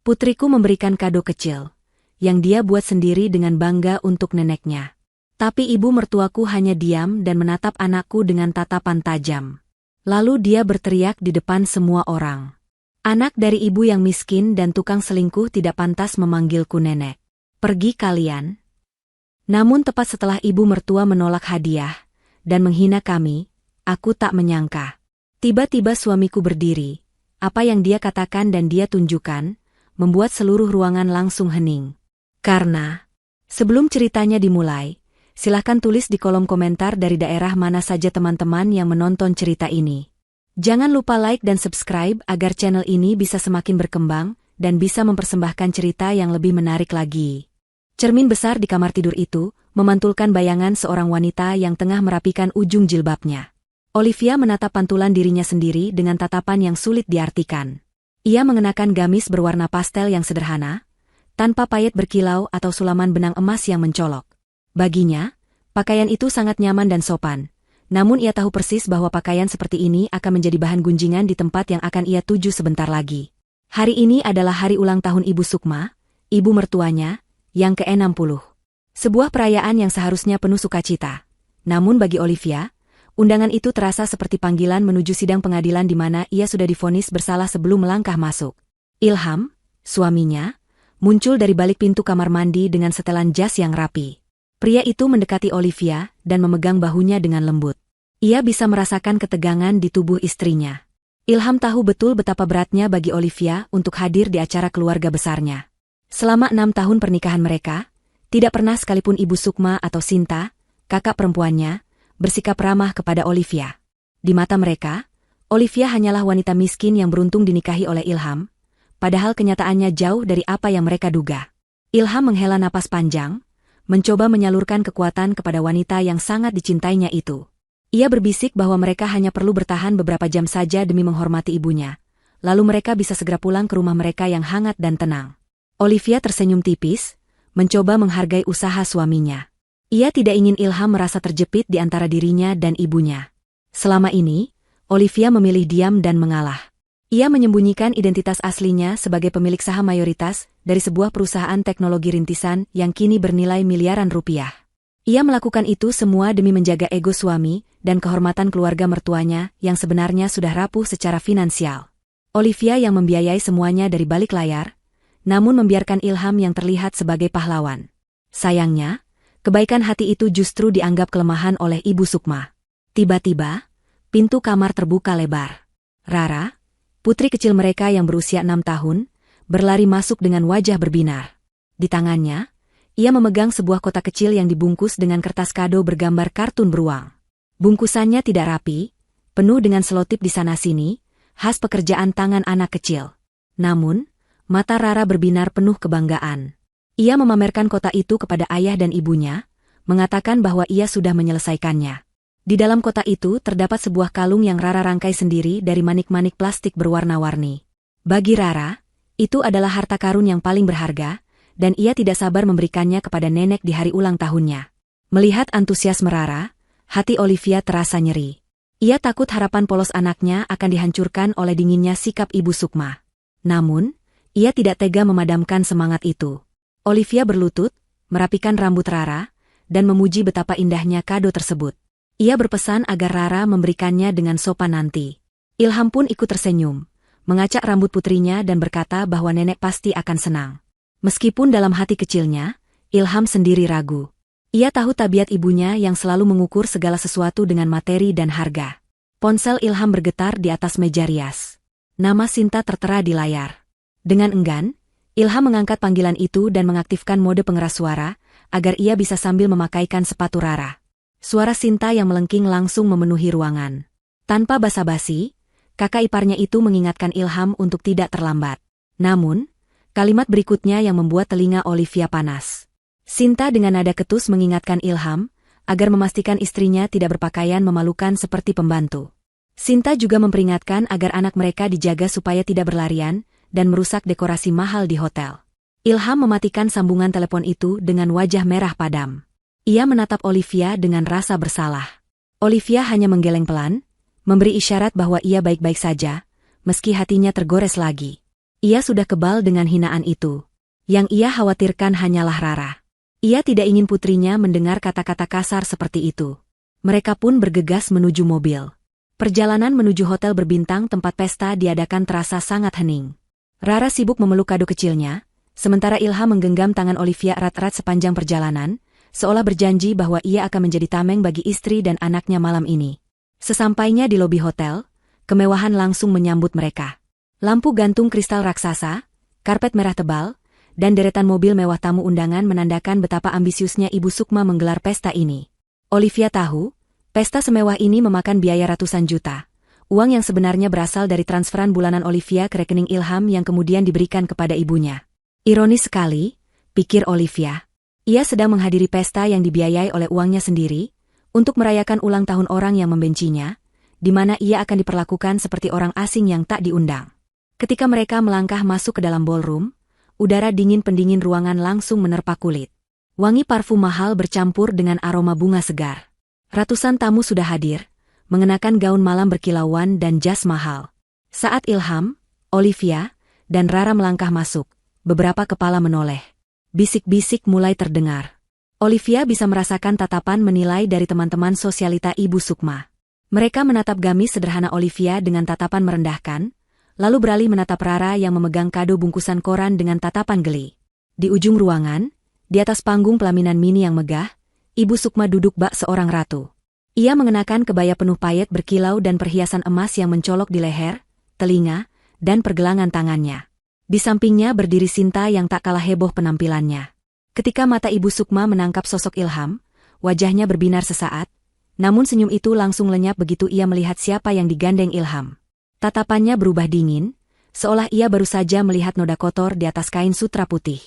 Putriku memberikan kado kecil, yang dia buat sendiri dengan bangga untuk neneknya. Tapi ibu mertuaku hanya diam dan menatap anakku dengan tatapan tajam. Lalu dia berteriak di depan semua orang. Anak dari ibu yang miskin dan tukang selingkuh tidak pantas memanggilku nenek. Pergi kalian. Namun tepat setelah ibu mertua menolak hadiah dan menghina kami, aku tak menyangka. Tiba-tiba suamiku berdiri. Apa yang dia katakan dan dia tunjukkan, membuat seluruh ruangan langsung hening. Karena, sebelum ceritanya dimulai, silahkan tulis di kolom komentar dari daerah mana saja teman-teman yang menonton cerita ini. Jangan lupa like dan subscribe agar channel ini bisa semakin berkembang dan bisa mempersembahkan cerita yang lebih menarik lagi. Cermin besar di kamar tidur itu memantulkan bayangan seorang wanita yang tengah merapikan ujung jilbabnya. Olivia menatap pantulan dirinya sendiri dengan tatapan yang sulit diartikan. Ia mengenakan gamis berwarna pastel yang sederhana, tanpa payet berkilau atau sulaman benang emas yang mencolok. Baginya, pakaian itu sangat nyaman dan sopan. Namun ia tahu persis bahwa pakaian seperti ini akan menjadi bahan gunjingan di tempat yang akan ia tuju sebentar lagi. Hari ini adalah hari ulang tahun Ibu Sukma, ibu mertuanya, yang ke-60. Sebuah perayaan yang seharusnya penuh sukacita. Namun bagi Olivia, undangan itu terasa seperti panggilan menuju sidang pengadilan di mana ia sudah divonis bersalah sebelum melangkah masuk. Ilham, suaminya, muncul dari balik pintu kamar mandi dengan setelan jas yang rapi. Pria itu mendekati Olivia dan memegang bahunya dengan lembut. Ia bisa merasakan ketegangan di tubuh istrinya. Ilham tahu betul betapa beratnya bagi Olivia untuk hadir di acara keluarga besarnya. Selama 6 tahun pernikahan mereka, tidak pernah sekalipun Ibu Sukma atau Sinta, kakak perempuannya, bersikap ramah kepada Olivia. Di mata mereka, Olivia hanyalah wanita miskin yang beruntung dinikahi oleh Ilham, padahal kenyataannya jauh dari apa yang mereka duga. Ilham menghela napas panjang, mencoba menyalurkan kekuatan kepada wanita yang sangat dicintainya itu. Ia berbisik bahwa mereka hanya perlu bertahan beberapa jam saja demi menghormati ibunya, lalu mereka bisa segera pulang ke rumah mereka yang hangat dan tenang. Olivia tersenyum tipis, mencoba menghargai usaha suaminya. Ia tidak ingin Ilham merasa terjepit di antara dirinya dan ibunya. Selama ini, Olivia memilih diam dan mengalah. Ia menyembunyikan identitas aslinya sebagai pemilik saham mayoritas dari sebuah perusahaan teknologi rintisan yang kini bernilai miliaran rupiah. Ia melakukan itu semua demi menjaga ego suami dan kehormatan keluarga mertuanya yang sebenarnya sudah rapuh secara finansial. Olivia yang membiayai semuanya dari balik layar, namun membiarkan Ilham yang terlihat sebagai pahlawan. Sayangnya, kebaikan hati itu justru dianggap kelemahan oleh Ibu Sukma. Tiba-tiba, pintu kamar terbuka lebar. Rara, putri kecil mereka yang berusia 6 tahun, berlari masuk dengan wajah berbinar. Di tangannya, ia memegang sebuah kotak kecil yang dibungkus dengan kertas kado bergambar kartun beruang. Bungkusannya tidak rapi, penuh dengan selotip di sana-sini, khas pekerjaan tangan anak kecil. Namun, mata Rara berbinar penuh kebanggaan. Ia memamerkan kotak itu kepada ayah dan ibunya, mengatakan bahwa ia sudah menyelesaikannya. Di dalam kotak itu terdapat sebuah kalung yang Rara rangkai sendiri dari manik-manik plastik berwarna-warni. Bagi Rara, itu adalah harta karun yang paling berharga, dan ia tidak sabar memberikannya kepada nenek di hari ulang tahunnya. Melihat antusiasme Rara, hati Olivia terasa nyeri. Ia takut harapan polos anaknya akan dihancurkan oleh dinginnya sikap Ibu Sukma. Namun, ia tidak tega memadamkan semangat itu. Olivia berlutut, merapikan rambut Rara, dan memuji betapa indahnya kado tersebut. Ia berpesan agar Rara memberikannya dengan sopan nanti. Ilham pun ikut tersenyum, mengacak rambut putrinya dan berkata bahwa nenek pasti akan senang. Meskipun dalam hati kecilnya, Ilham sendiri ragu. Ia tahu tabiat ibunya yang selalu mengukur segala sesuatu dengan materi dan harga. Ponsel Ilham bergetar di atas meja rias. Nama Sinta tertera di layar. Dengan enggan, Ilham mengangkat panggilan itu dan mengaktifkan mode pengeras suara, agar ia bisa sambil memakaikan sepatu Rara. Suara Sinta yang melengking langsung memenuhi ruangan. Tanpa basa-basi, kakak iparnya itu mengingatkan Ilham untuk tidak terlambat. Namun, kalimat berikutnya yang membuat telinga Olivia panas. Sinta dengan nada ketus mengingatkan Ilham, agar memastikan istrinya tidak berpakaian memalukan seperti pembantu. Sinta juga memperingatkan agar anak mereka dijaga supaya tidak berlarian, dan merusak dekorasi mahal di hotel. Ilham mematikan sambungan telepon itu dengan wajah merah padam. Ia menatap Olivia dengan rasa bersalah. Olivia hanya menggeleng pelan, memberi isyarat bahwa ia baik-baik saja, meski hatinya tergores lagi. Ia sudah kebal dengan hinaan itu. Yang ia khawatirkan hanyalah Rara. Ia tidak ingin putrinya mendengar kata-kata kasar seperti itu. Mereka pun bergegas menuju mobil. Perjalanan menuju hotel berbintang tempat pesta diadakan terasa sangat hening. Rara sibuk memeluk kado kecilnya, sementara Ilham menggenggam tangan Olivia erat-erat sepanjang perjalanan, seolah berjanji bahwa ia akan menjadi tameng bagi istri dan anaknya malam ini. Sesampainya di lobi hotel, kemewahan langsung menyambut mereka. Lampu gantung kristal raksasa, karpet merah tebal, dan deretan mobil mewah tamu undangan menandakan betapa ambisiusnya Ibu Sukma menggelar pesta ini. Olivia tahu, pesta semewah ini memakan biaya ratusan juta. Uang yang sebenarnya berasal dari transferan bulanan Olivia ke rekening Ilham yang kemudian diberikan kepada ibunya. Ironis sekali, pikir Olivia. Ia sedang menghadiri pesta yang dibiayai oleh uangnya sendiri, untuk merayakan ulang tahun orang yang membencinya, di mana ia akan diperlakukan seperti orang asing yang tak diundang. Ketika mereka melangkah masuk ke dalam ballroom, udara dingin pendingin ruangan langsung menerpa kulit. Wangi parfum mahal bercampur dengan aroma bunga segar. Ratusan tamu sudah hadir, mengenakan gaun malam berkilauan dan jas mahal. Saat Ilham, Olivia, dan Rara melangkah masuk, beberapa kepala menoleh. Bisik-bisik mulai terdengar. Olivia bisa merasakan tatapan menilai dari teman-teman sosialita Ibu Sukma. Mereka menatap gamis sederhana Olivia dengan tatapan merendahkan, lalu beralih menatap Rara yang memegang kado bungkusan koran dengan tatapan geli. Di ujung ruangan, di atas panggung pelaminan mini yang megah, Ibu Sukma duduk bak seorang ratu. Ia mengenakan kebaya penuh payet berkilau dan perhiasan emas yang mencolok di leher, telinga, dan pergelangan tangannya. Di sampingnya berdiri Sinta yang tak kalah heboh penampilannya. Ketika mata Ibu Sukma menangkap sosok Ilham, wajahnya berbinar sesaat, namun senyum itu langsung lenyap begitu ia melihat siapa yang digandeng Ilham. Tatapannya berubah dingin, seolah ia baru saja melihat noda kotor di atas kain sutra putih.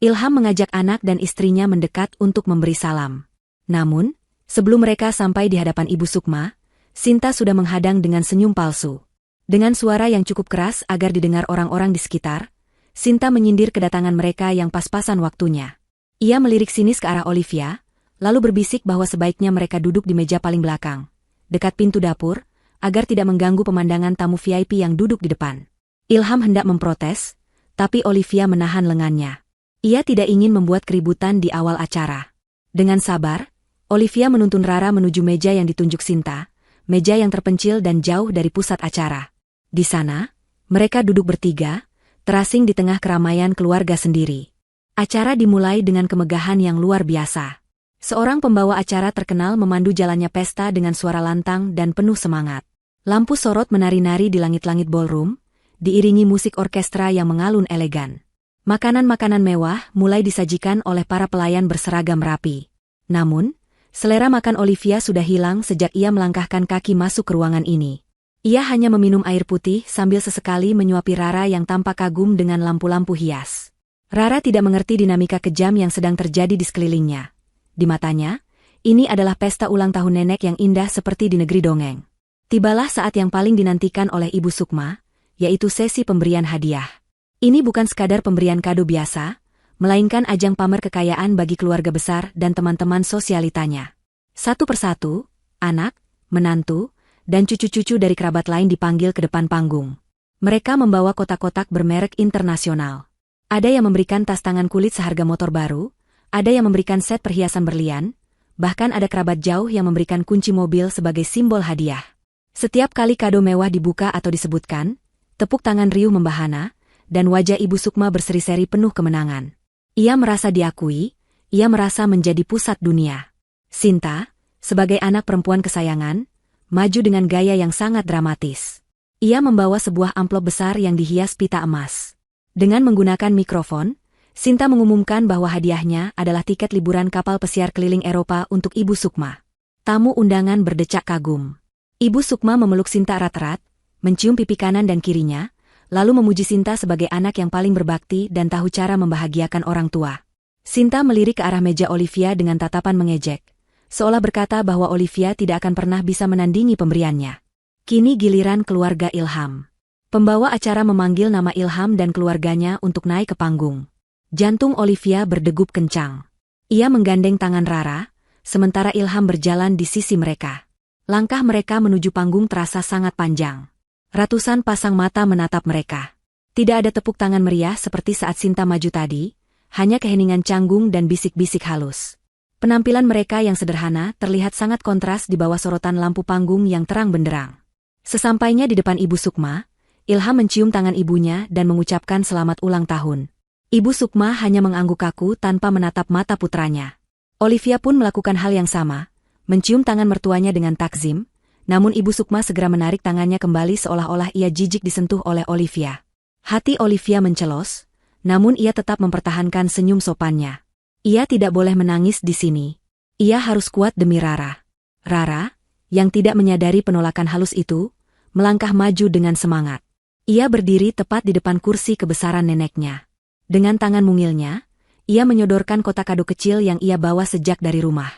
Ilham mengajak anak dan istrinya mendekat untuk memberi salam. Namun, sebelum mereka sampai di hadapan Ibu Sukma, Sinta sudah menghadang dengan senyum palsu. Dengan suara yang cukup keras agar didengar orang-orang di sekitar, Sinta menyindir kedatangan mereka yang pas-pasan waktunya. Ia melirik sinis ke arah Olivia, lalu berbisik bahwa sebaiknya mereka duduk di meja paling belakang, dekat pintu dapur, agar tidak mengganggu pemandangan tamu VIP yang duduk di depan. Ilham hendak memprotes, tapi Olivia menahan lengannya. Ia tidak ingin membuat keributan di awal acara. Dengan sabar, Olivia menuntun Rara menuju meja yang ditunjuk Sinta, meja yang terpencil dan jauh dari pusat acara. Di sana, mereka duduk bertiga, terasing di tengah keramaian keluarga sendiri. Acara dimulai dengan kemegahan yang luar biasa. Seorang pembawa acara terkenal memandu jalannya pesta dengan suara lantang dan penuh semangat. Lampu sorot menari-nari di langit-langit ballroom, diiringi musik orkestra yang mengalun elegan. Makanan-makanan mewah mulai disajikan oleh para pelayan berseragam rapi. Namun, selera makan Olivia sudah hilang sejak ia melangkahkan kaki masuk ke ruangan ini. Ia hanya meminum air putih sambil sesekali menyuapi Rara yang tampak kagum dengan lampu-lampu hias. Rara tidak mengerti dinamika kejam yang sedang terjadi di sekelilingnya. Di matanya, ini adalah pesta ulang tahun nenek yang indah seperti di negeri dongeng. Tibalah saat yang paling dinantikan oleh Ibu Sukma, yaitu sesi pemberian hadiah. Ini bukan sekadar pemberian kado biasa, melainkan ajang pamer kekayaan bagi keluarga besar dan teman-teman sosialitanya. Satu persatu, anak, menantu, dan cucu-cucu dari kerabat lain dipanggil ke depan panggung. Mereka membawa kotak-kotak bermerek internasional. Ada yang memberikan tas tangan kulit seharga motor baru, ada yang memberikan set perhiasan berlian, bahkan ada kerabat jauh yang memberikan kunci mobil sebagai simbol hadiah. Setiap kali kado mewah dibuka atau disebutkan, tepuk tangan riuh membahana, dan wajah Ibu Sukma berseri-seri penuh kemenangan. Ia merasa diakui, ia merasa menjadi pusat dunia. Sinta, sebagai anak perempuan kesayangan, maju dengan gaya yang sangat dramatis. Ia membawa sebuah amplop besar yang dihias pita emas. Dengan menggunakan mikrofon, Sinta mengumumkan bahwa hadiahnya adalah tiket liburan kapal pesiar keliling Eropa untuk Ibu Sukma. Tamu undangan berdecak kagum. Ibu Sukma memeluk Sinta erat-erat, mencium pipi kanan dan kirinya, lalu memuji Sinta sebagai anak yang paling berbakti dan tahu cara membahagiakan orang tua. Sinta melirik ke arah meja Olivia dengan tatapan mengejek, seolah berkata bahwa Olivia tidak akan pernah bisa menandingi pemberiannya. Kini giliran keluarga Ilham. Pembawa acara memanggil nama Ilham dan keluarganya untuk naik ke panggung. Jantung Olivia berdegup kencang. Ia menggandeng tangan Rara, sementara Ilham berjalan di sisi mereka. Langkah mereka menuju panggung terasa sangat panjang. Ratusan pasang mata menatap mereka. Tidak ada tepuk tangan meriah seperti saat Sinta maju tadi, hanya keheningan canggung dan bisik-bisik halus. Penampilan mereka yang sederhana terlihat sangat kontras di bawah sorotan lampu panggung yang terang benderang. Sesampainya di depan Ibu Sukma, Ilham mencium tangan ibunya dan mengucapkan selamat ulang tahun. Ibu Sukma hanya mengangguk kaku tanpa menatap mata putranya. Olivia pun melakukan hal yang sama, mencium tangan mertuanya dengan takzim, namun Ibu Sukma segera menarik tangannya kembali seolah-olah ia jijik disentuh oleh Olivia. Hati Olivia mencelos, namun ia tetap mempertahankan senyum sopannya. Ia tidak boleh menangis di sini. Ia harus kuat demi Rara. Rara, yang tidak menyadari penolakan halus itu, melangkah maju dengan semangat. Ia berdiri tepat di depan kursi kebesaran neneknya. Dengan tangan mungilnya, ia menyodorkan kotak kado kecil yang ia bawa sejak dari rumah.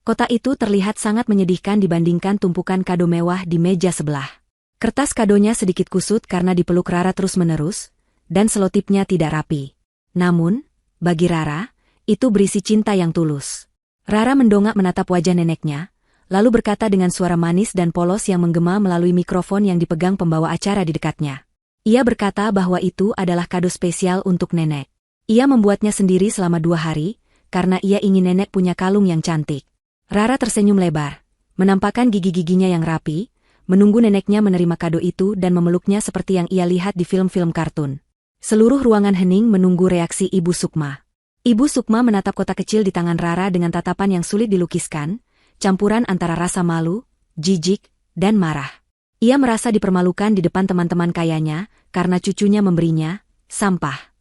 Kotak itu terlihat sangat menyedihkan dibandingkan tumpukan kado mewah di meja sebelah. Kertas kadonya sedikit kusut karena dipeluk Rara terus-menerus, dan selotipnya tidak rapi. Namun, bagi Rara, itu berisi cinta yang tulus. Rara mendongak menatap wajah neneknya, lalu berkata dengan suara manis dan polos yang menggema melalui mikrofon yang dipegang pembawa acara di dekatnya. Ia berkata bahwa itu adalah kado spesial untuk nenek. Ia membuatnya sendiri selama 2 hari, karena ia ingin nenek punya kalung yang cantik. Rara tersenyum lebar, menampakkan gigi-giginya yang rapi, menunggu neneknya menerima kado itu dan memeluknya seperti yang ia lihat di film-film kartun. Seluruh ruangan hening menunggu reaksi Ibu Sukma. Ibu Sukma menatap kotak kecil di tangan Rara dengan tatapan yang sulit dilukiskan, campuran antara rasa malu, jijik, dan marah. Ia merasa dipermalukan di depan teman-teman kayanya, karena cucunya memberinya sampah.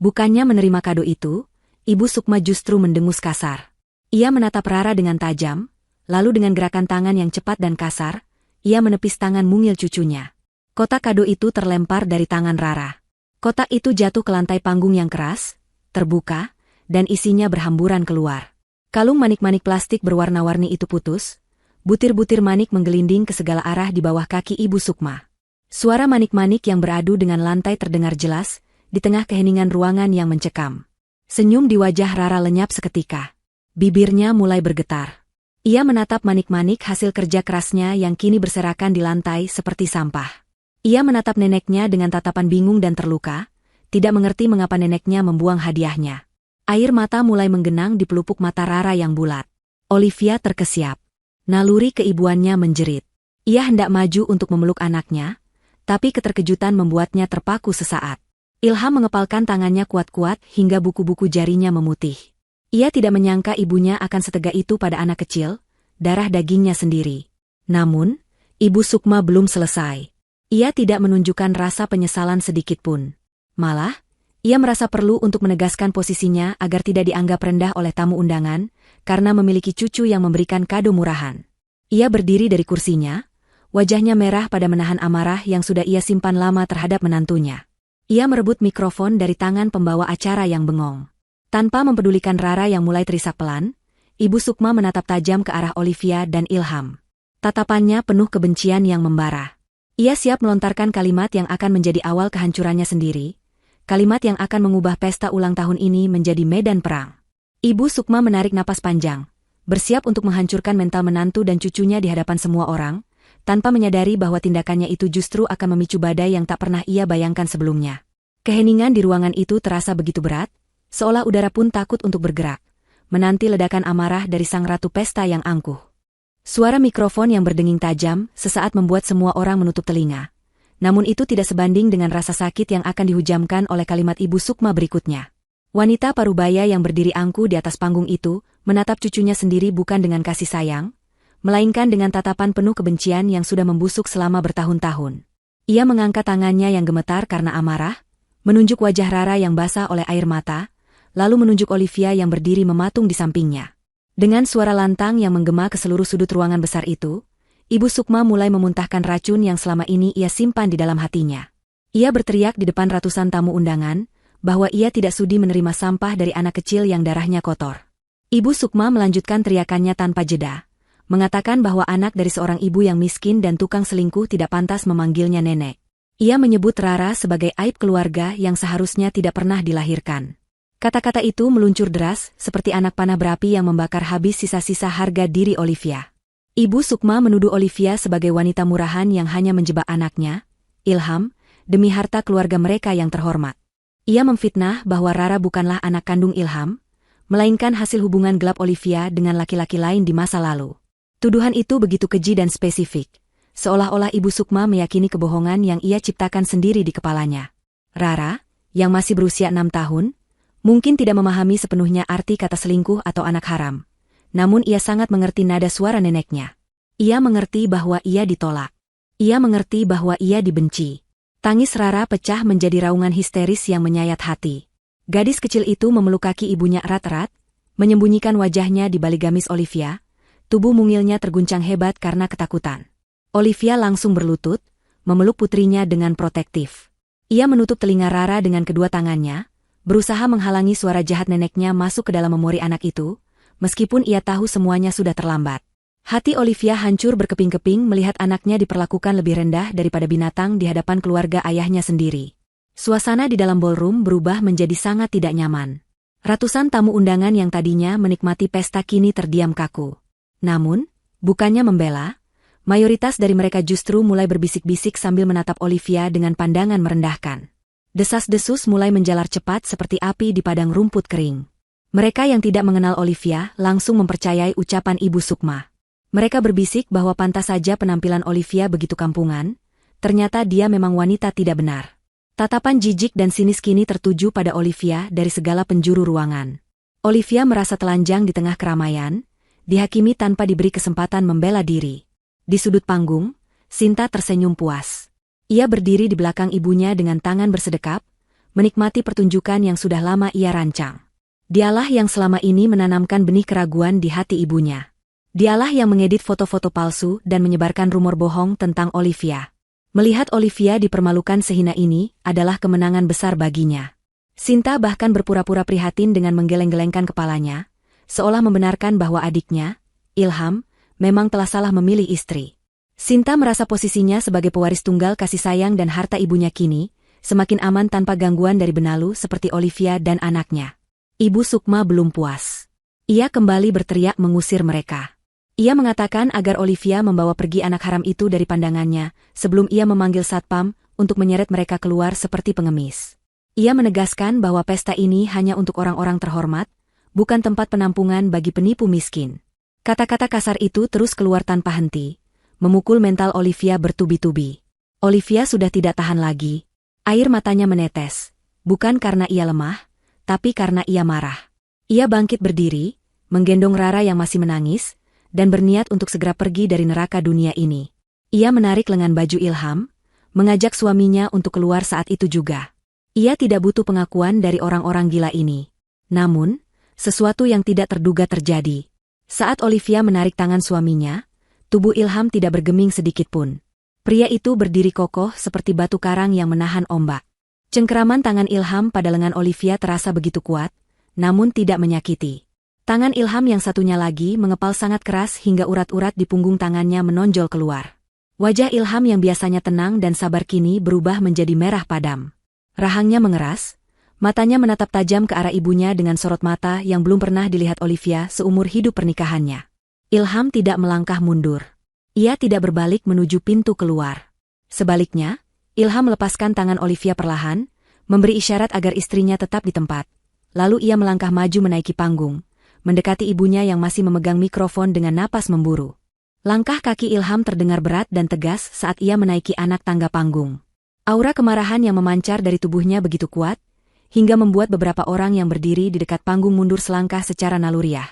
Bukannya menerima kado itu, Ibu Sukma justru mendengus kasar. Ia menatap Rara dengan tajam, lalu dengan gerakan tangan yang cepat dan kasar, ia menepis tangan mungil cucunya. Kotak kado itu terlempar dari tangan Rara. Kotak itu jatuh ke lantai panggung yang keras, terbuka, dan isinya berhamburan keluar. Kalung manik-manik plastik berwarna-warni itu putus, butir-butir manik menggelinding ke segala arah di bawah kaki Ibu Sukma. Suara manik-manik yang beradu dengan lantai terdengar jelas, di tengah keheningan ruangan yang mencekam. Senyum di wajah Rara lenyap seketika. Bibirnya mulai bergetar. Ia menatap manik-manik hasil kerja kerasnya yang kini berserakan di lantai seperti sampah. Ia menatap neneknya dengan tatapan bingung dan terluka, tidak mengerti mengapa neneknya membuang hadiahnya. Air mata mulai menggenang di pelupuk mata Rara yang bulat. Olivia terkesiap. Naluri keibuannya menjerit. Ia hendak maju untuk memeluk anaknya, tapi keterkejutan membuatnya terpaku sesaat. Ilham mengepalkan tangannya kuat-kuat hingga buku-buku jarinya memutih. Ia tidak menyangka ibunya akan setega itu pada anak kecil, darah dagingnya sendiri. Namun, Ibu Sukma belum selesai. Ia tidak menunjukkan rasa penyesalan sedikitpun. Malah, ia merasa perlu untuk menegaskan posisinya agar tidak dianggap rendah oleh tamu undangan, karena memiliki cucu yang memberikan kado murahan. Ia berdiri dari kursinya, wajahnya merah pada menahan amarah yang sudah ia simpan lama terhadap menantunya. Ia merebut mikrofon dari tangan pembawa acara yang bengong. Tanpa mempedulikan Rara yang mulai terisak pelan, Ibu Sukma menatap tajam ke arah Olivia dan Ilham. Tatapannya penuh kebencian yang membara. Ia siap melontarkan kalimat yang akan menjadi awal kehancurannya sendiri, kalimat yang akan mengubah pesta ulang tahun ini menjadi medan perang. Ibu Sukma menarik napas panjang, bersiap untuk menghancurkan mental menantu dan cucunya di hadapan semua orang, tanpa menyadari bahwa tindakannya itu justru akan memicu badai yang tak pernah ia bayangkan sebelumnya. Keheningan di ruangan itu terasa begitu berat, seolah udara pun takut untuk bergerak, menanti ledakan amarah dari sang ratu pesta yang angkuh. Suara mikrofon yang berdenging tajam sesaat membuat semua orang menutup telinga. Namun itu tidak sebanding dengan rasa sakit yang akan dihujamkan oleh kalimat Ibu Sukma berikutnya. Wanita parubaya yang berdiri angkuh di atas panggung itu, menatap cucunya sendiri bukan dengan kasih sayang, melainkan dengan tatapan penuh kebencian yang sudah membusuk selama bertahun-tahun. Ia mengangkat tangannya yang gemetar karena amarah, menunjuk wajah Rara yang basah oleh air mata, lalu menunjuk Olivia yang berdiri mematung di sampingnya. Dengan suara lantang yang menggema ke seluruh sudut ruangan besar itu, Ibu Sukma mulai memuntahkan racun yang selama ini ia simpan di dalam hatinya. Ia berteriak di depan ratusan tamu undangan, bahwa ia tidak sudi menerima sampah dari anak kecil yang darahnya kotor. Ibu Sukma melanjutkan teriakannya tanpa jeda, mengatakan bahwa anak dari seorang ibu yang miskin dan tukang selingkuh tidak pantas memanggilnya nenek. Ia menyebut Rara sebagai aib keluarga yang seharusnya tidak pernah dilahirkan. Kata-kata itu meluncur deras, seperti anak panah berapi yang membakar habis sisa-sisa harga diri Olivia. Ibu Sukma menuduh Olivia sebagai wanita murahan yang hanya menjebak anaknya, Ilham, demi harta keluarga mereka yang terhormat. Ia memfitnah bahwa Rara bukanlah anak kandung Ilham, melainkan hasil hubungan gelap Olivia dengan laki-laki lain di masa lalu. Tuduhan itu begitu keji dan spesifik, seolah-olah Ibu Sukma meyakini kebohongan yang ia ciptakan sendiri di kepalanya. Rara, yang masih berusia 6 tahun, mungkin tidak memahami sepenuhnya arti kata selingkuh atau anak haram. Namun ia sangat mengerti nada suara neneknya. Ia mengerti bahwa ia ditolak. Ia mengerti bahwa ia dibenci. Tangis Rara pecah menjadi raungan histeris yang menyayat hati. Gadis kecil itu memeluk kaki ibunya erat-erat, menyembunyikan wajahnya di balik gamis Olivia, tubuh mungilnya terguncang hebat karena ketakutan. Olivia langsung berlutut, memeluk putrinya dengan protektif. Ia menutup telinga Rara dengan kedua tangannya, berusaha menghalangi suara jahat neneknya masuk ke dalam memori anak itu, meskipun ia tahu semuanya sudah terlambat. Hati Olivia hancur berkeping-keping melihat anaknya diperlakukan lebih rendah daripada binatang di hadapan keluarga ayahnya sendiri. Suasana di dalam ballroom berubah menjadi sangat tidak nyaman. Ratusan tamu undangan yang tadinya menikmati pesta kini terdiam kaku. Namun, bukannya membela, mayoritas dari mereka justru mulai berbisik-bisik sambil menatap Olivia dengan pandangan merendahkan. Desas-desus mulai menjalar cepat seperti api di padang rumput kering. Mereka yang tidak mengenal Olivia langsung mempercayai ucapan Ibu Sukma. Mereka berbisik bahwa pantas saja penampilan Olivia begitu kampungan, ternyata dia memang wanita tidak benar. Tatapan jijik dan sinis kini tertuju pada Olivia dari segala penjuru ruangan. Olivia merasa telanjang di tengah keramaian, dihakimi tanpa diberi kesempatan membela diri. Di sudut panggung, Sinta tersenyum puas. Ia berdiri di belakang ibunya dengan tangan bersedekap, menikmati pertunjukan yang sudah lama ia rancang. Dialah yang selama ini menanamkan benih keraguan di hati ibunya. Dialah yang mengedit foto-foto palsu dan menyebarkan rumor bohong tentang Olivia. Melihat Olivia dipermalukan sehina ini adalah kemenangan besar baginya. Sinta bahkan berpura-pura prihatin dengan menggeleng-gelengkan kepalanya, seolah membenarkan bahwa adiknya, Ilham, memang telah salah memilih istri. Sinta merasa posisinya sebagai pewaris tunggal kasih sayang dan harta ibunya kini, semakin aman tanpa gangguan dari benalu seperti Olivia dan anaknya. Ibu Sukma belum puas. Ia kembali berteriak mengusir mereka. Ia mengatakan agar Olivia membawa pergi anak haram itu dari pandangannya, sebelum ia memanggil satpam untuk menyeret mereka keluar seperti pengemis. Ia menegaskan bahwa pesta ini hanya untuk orang-orang terhormat, bukan tempat penampungan bagi penipu miskin. Kata-kata kasar itu terus keluar tanpa henti, memukul mental Olivia bertubi-tubi. Olivia sudah tidak tahan lagi. Air matanya menetes, bukan karena ia lemah, tapi karena ia marah. Ia bangkit berdiri, menggendong Rara yang masih menangis, dan berniat untuk segera pergi dari neraka dunia ini. Ia menarik lengan baju Ilham, mengajak suaminya untuk keluar saat itu juga. Ia tidak butuh pengakuan dari orang-orang gila ini. Namun, sesuatu yang tidak terduga terjadi. Saat Olivia menarik tangan suaminya, tubuh Ilham tidak bergeming sedikitpun. Pria itu berdiri kokoh seperti batu karang yang menahan ombak. Cengkeraman tangan Ilham pada lengan Olivia terasa begitu kuat, namun tidak menyakiti. Tangan Ilham yang satunya lagi mengepal sangat keras hingga urat-urat di punggung tangannya menonjol keluar. Wajah Ilham yang biasanya tenang dan sabar kini berubah menjadi merah padam. Rahangnya mengeras, matanya menatap tajam ke arah ibunya dengan sorot mata yang belum pernah dilihat Olivia seumur hidup pernikahannya. Ilham tidak melangkah mundur. Ia tidak berbalik menuju pintu keluar. Sebaliknya, Ilham melepaskan tangan Olivia perlahan, memberi isyarat agar istrinya tetap di tempat. Lalu ia melangkah maju menaiki panggung, mendekati ibunya yang masih memegang mikrofon dengan napas memburu. Langkah kaki Ilham terdengar berat dan tegas saat ia menaiki anak tangga panggung. Aura kemarahan yang memancar dari tubuhnya begitu kuat, hingga membuat beberapa orang yang berdiri di dekat panggung mundur selangkah secara naluriah.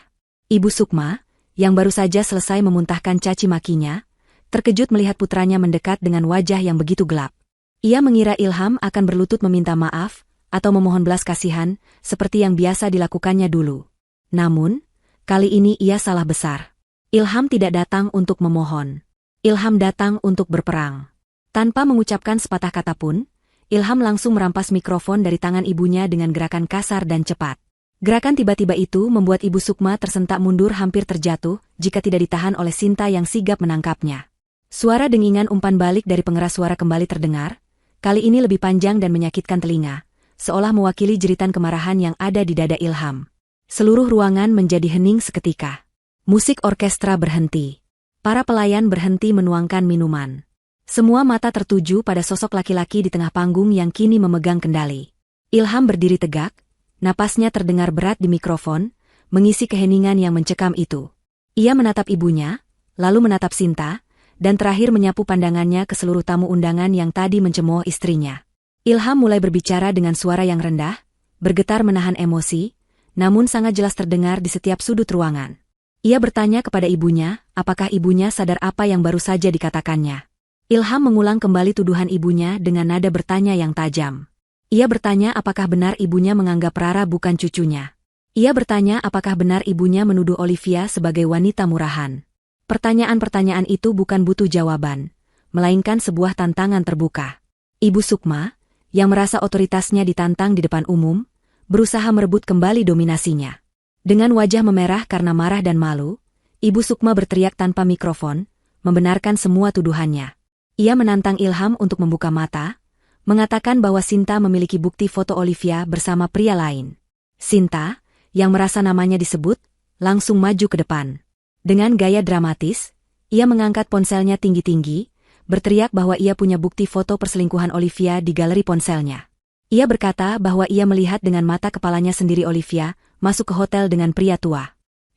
Ibu Sukma, yang baru saja selesai memuntahkan caci makinya, terkejut melihat putranya mendekat dengan wajah yang begitu gelap. Ia mengira Ilham akan berlutut meminta maaf, atau memohon belas kasihan, seperti yang biasa dilakukannya dulu. Namun, kali ini ia salah besar. Ilham tidak datang untuk memohon. Ilham datang untuk berperang. Tanpa mengucapkan sepatah kata pun, Ilham langsung merampas mikrofon dari tangan ibunya dengan gerakan kasar dan cepat. Gerakan tiba-tiba itu membuat Ibu Sukma tersentak mundur hampir terjatuh jika tidak ditahan oleh Sinta yang sigap menangkapnya. Suara dengingan umpan balik dari pengeras suara kembali terdengar, kali ini lebih panjang dan menyakitkan telinga, seolah mewakili jeritan kemarahan yang ada di dada Ilham. Seluruh ruangan menjadi hening seketika. Musik orkestra berhenti. Para pelayan berhenti menuangkan minuman. Semua mata tertuju pada sosok laki-laki di tengah panggung yang kini memegang kendali. Ilham berdiri tegak, napasnya terdengar berat di mikrofon, mengisi keheningan yang mencekam itu. Ia menatap ibunya, lalu menatap Sinta, dan terakhir menyapu pandangannya ke seluruh tamu undangan yang tadi mencemooh istrinya. Ilham mulai berbicara dengan suara yang rendah, bergetar menahan emosi, namun sangat jelas terdengar di setiap sudut ruangan. Ia bertanya kepada ibunya, apakah ibunya sadar apa yang baru saja dikatakannya. Ilham mengulang kembali tuduhan ibunya dengan nada bertanya yang tajam. Ia bertanya apakah benar ibunya menganggap Rara bukan cucunya. Ia bertanya apakah benar ibunya menuduh Olivia sebagai wanita murahan. Pertanyaan-pertanyaan itu bukan butuh jawaban, melainkan sebuah tantangan terbuka. Ibu Sukma, yang merasa otoritasnya ditantang di depan umum, berusaha merebut kembali dominasinya. Dengan wajah memerah karena marah dan malu, Ibu Sukma berteriak tanpa mikrofon, membenarkan semua tuduhannya. Ia menantang Ilham untuk membuka mata, mengatakan bahwa Sinta memiliki bukti foto Olivia bersama pria lain. Sinta, yang merasa namanya disebut, langsung maju ke depan. Dengan gaya dramatis, ia mengangkat ponselnya tinggi-tinggi, berteriak bahwa ia punya bukti foto perselingkuhan Olivia di galeri ponselnya. Ia berkata bahwa ia melihat dengan mata kepalanya sendiri Olivia masuk ke hotel dengan pria tua.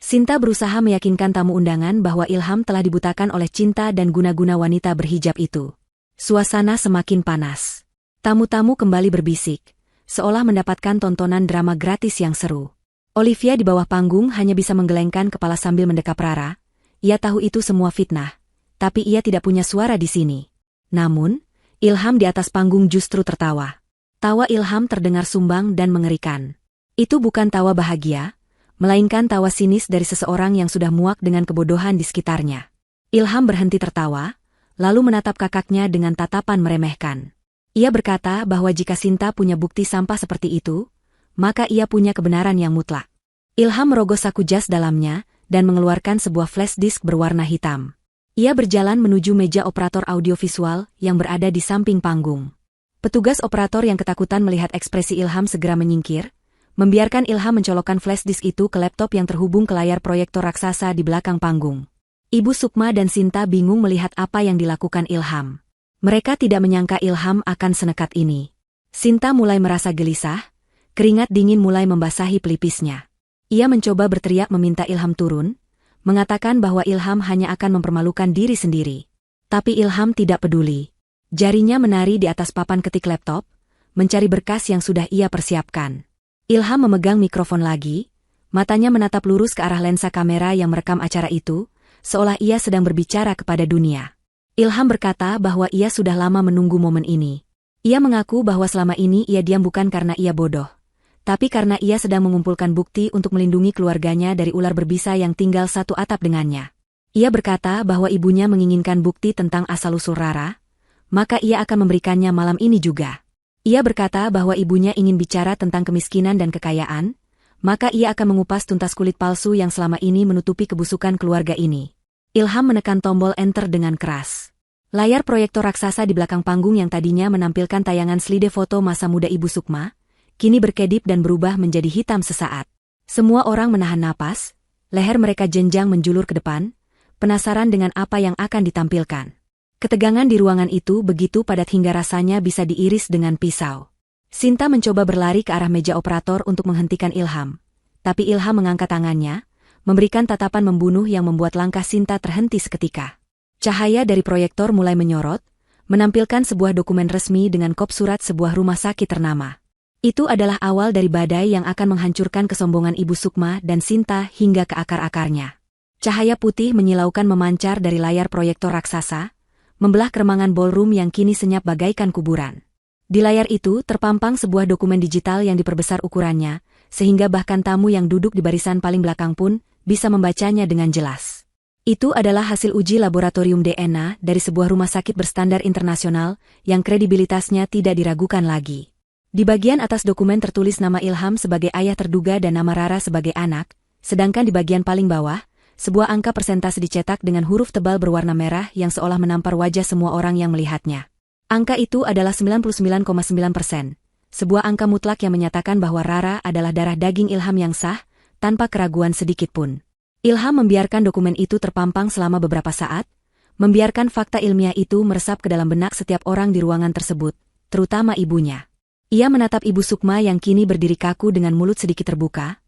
Sinta berusaha meyakinkan tamu undangan bahwa Ilham telah dibutakan oleh cinta dan guna-guna wanita berhijab itu. Suasana semakin panas. Tamu-tamu kembali berbisik, seolah mendapatkan tontonan drama gratis yang seru. Olivia di bawah panggung hanya bisa menggelengkan kepala sambil mendekap Rara. Ia tahu itu semua fitnah, tapi ia tidak punya suara di sini. Namun, Ilham di atas panggung justru tertawa. Tawa Ilham terdengar sumbang dan mengerikan. Itu bukan tawa bahagia, melainkan tawa sinis dari seseorang yang sudah muak dengan kebodohan di sekitarnya. Ilham berhenti tertawa, lalu menatap kakaknya dengan tatapan meremehkan. Ia berkata bahwa jika Sinta punya bukti sampah seperti itu, maka ia punya kebenaran yang mutlak. Ilham merogoh saku jas dalamnya dan mengeluarkan sebuah flash disk berwarna hitam. Ia berjalan menuju meja operator audiovisual yang berada di samping panggung. Petugas operator yang ketakutan melihat ekspresi Ilham segera menyingkir, membiarkan Ilham mencolokkan flash disk itu ke laptop yang terhubung ke layar proyektor raksasa di belakang panggung. Ibu Sukma dan Sinta bingung melihat apa yang dilakukan Ilham. Mereka tidak menyangka Ilham akan senekat ini. Sinta mulai merasa gelisah, keringat dingin mulai membasahi pelipisnya. Ia mencoba berteriak meminta Ilham turun, mengatakan bahwa Ilham hanya akan mempermalukan diri sendiri. Tapi Ilham tidak peduli. Jarinya menari di atas papan ketik laptop, mencari berkas yang sudah ia persiapkan. Ilham memegang mikrofon lagi, matanya menatap lurus ke arah lensa kamera yang merekam acara itu, seolah ia sedang berbicara kepada dunia. Ilham berkata bahwa ia sudah lama menunggu momen ini. Ia mengaku bahwa selama ini ia diam bukan karena ia bodoh, tapi karena ia sedang mengumpulkan bukti untuk melindungi keluarganya dari ular berbisa yang tinggal satu atap dengannya. Ia berkata bahwa ibunya menginginkan bukti tentang asal-usul Rara, maka ia akan memberikannya malam ini juga. Ia berkata bahwa ibunya ingin bicara tentang kemiskinan dan kekayaan, maka ia akan mengupas tuntas kulit palsu yang selama ini menutupi kebusukan keluarga ini. Ilham menekan tombol enter dengan keras. Layar proyektor raksasa di belakang panggung yang tadinya menampilkan tayangan slide foto masa muda Ibu Sukma, kini berkedip dan berubah menjadi hitam sesaat. Semua orang menahan napas, leher mereka jenjang menjulur ke depan, penasaran dengan apa yang akan ditampilkan. Ketegangan di ruangan itu begitu padat hingga rasanya bisa diiris dengan pisau. Sinta mencoba berlari ke arah meja operator untuk menghentikan Ilham. Tapi Ilham mengangkat tangannya, memberikan tatapan membunuh yang membuat langkah Sinta terhenti seketika. Cahaya dari proyektor mulai menyorot, menampilkan sebuah dokumen resmi dengan kop surat sebuah rumah sakit ternama. Itu adalah awal dari badai yang akan menghancurkan kesombongan Ibu Sukma dan Sinta hingga ke akar-akarnya. Cahaya putih menyilaukan memancar dari layar proyektor raksasa, membelah keremangan ballroom yang kini senyap bagaikan kuburan. Di layar itu terpampang sebuah dokumen digital yang diperbesar ukurannya, sehingga bahkan tamu yang duduk di barisan paling belakang pun bisa membacanya dengan jelas. Itu adalah hasil uji laboratorium DNA dari sebuah rumah sakit berstandar internasional yang kredibilitasnya tidak diragukan lagi. Di bagian atas dokumen tertulis nama Ilham sebagai ayah terduga dan nama Rara sebagai anak, sedangkan di bagian paling bawah, sebuah angka persentase dicetak dengan huruf tebal berwarna merah yang seolah menampar wajah semua orang yang melihatnya. Angka itu adalah 99,9%, sebuah angka mutlak yang menyatakan bahwa Rara adalah darah daging Ilham yang sah, tanpa keraguan sedikit pun. Ilham membiarkan dokumen itu terpampang selama beberapa saat, membiarkan fakta ilmiah itu meresap ke dalam benak setiap orang di ruangan tersebut, terutama ibunya. Ia menatap Ibu Sukma yang kini berdiri kaku dengan mulut sedikit terbuka,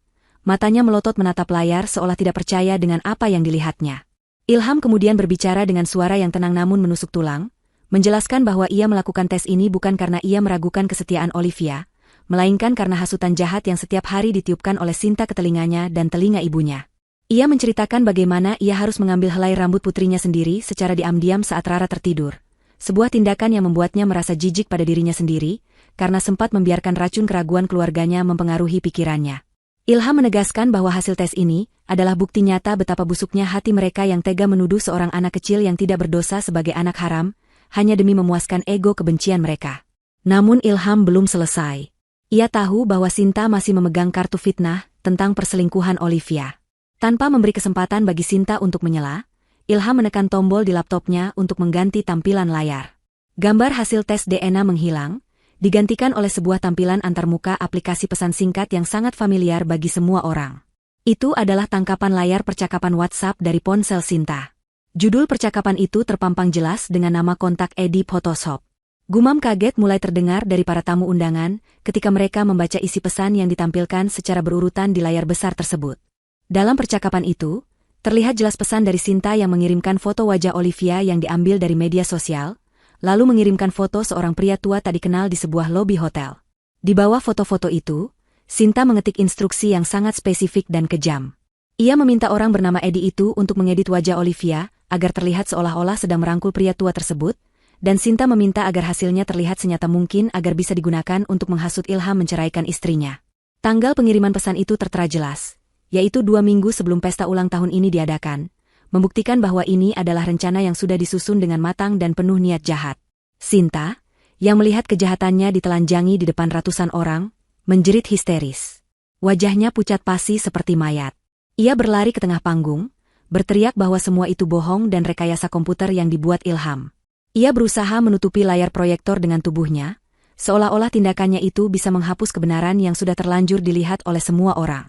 matanya melotot menatap layar seolah tidak percaya dengan apa yang dilihatnya. Ilham kemudian berbicara dengan suara yang tenang namun menusuk tulang, menjelaskan bahwa ia melakukan tes ini bukan karena ia meragukan kesetiaan Olivia, melainkan karena hasutan jahat yang setiap hari ditiupkan oleh Sinta ke telinganya dan telinga ibunya. Ia menceritakan bagaimana ia harus mengambil helai rambut putrinya sendiri secara diam-diam saat Rara tertidur. Sebuah tindakan yang membuatnya merasa jijik pada dirinya sendiri, karena sempat membiarkan racun keraguan keluarganya mempengaruhi pikirannya. Ilham menegaskan bahwa hasil tes ini adalah bukti nyata betapa busuknya hati mereka yang tega menuduh seorang anak kecil yang tidak berdosa sebagai anak haram, hanya demi memuaskan ego kebencian mereka. Namun Ilham belum selesai. Ia tahu bahwa Sinta masih memegang kartu fitnah tentang perselingkuhan Olivia. Tanpa memberi kesempatan bagi Sinta untuk menyela, Ilham menekan tombol di laptopnya untuk mengganti tampilan layar. Gambar hasil tes DNA menghilang, digantikan oleh sebuah tampilan antarmuka aplikasi pesan singkat yang sangat familiar bagi semua orang. Itu adalah tangkapan layar percakapan WhatsApp dari ponsel Sinta. Judul percakapan itu terpampang jelas dengan nama kontak Edi Photoshop. Gumam kaget mulai terdengar dari para tamu undangan ketika mereka membaca isi pesan yang ditampilkan secara berurutan di layar besar tersebut. Dalam percakapan itu, terlihat jelas pesan dari Sinta yang mengirimkan foto wajah Olivia yang diambil dari media sosial, lalu mengirimkan foto seorang pria tua tak dikenal di sebuah lobi hotel. Di bawah foto-foto itu, Sinta mengetik instruksi yang sangat spesifik dan kejam. Ia meminta orang bernama Edi itu untuk mengedit wajah Olivia agar terlihat seolah-olah sedang merangkul pria tua tersebut, dan Sinta meminta agar hasilnya terlihat senyata mungkin agar bisa digunakan untuk menghasut Ilham menceraikan istrinya. Tanggal pengiriman pesan itu tertera jelas, yaitu 2 minggu sebelum pesta ulang tahun ini diadakan, membuktikan bahwa ini adalah rencana yang sudah disusun dengan matang dan penuh niat jahat. Sinta, yang melihat kejahatannya ditelanjangi di depan ratusan orang, menjerit histeris. Wajahnya pucat pasi seperti mayat. Ia berlari ke tengah panggung, berteriak bahwa semua itu bohong dan rekayasa komputer yang dibuat Ilham. Ia berusaha menutupi layar proyektor dengan tubuhnya, seolah-olah tindakannya itu bisa menghapus kebenaran yang sudah terlanjur dilihat oleh semua orang.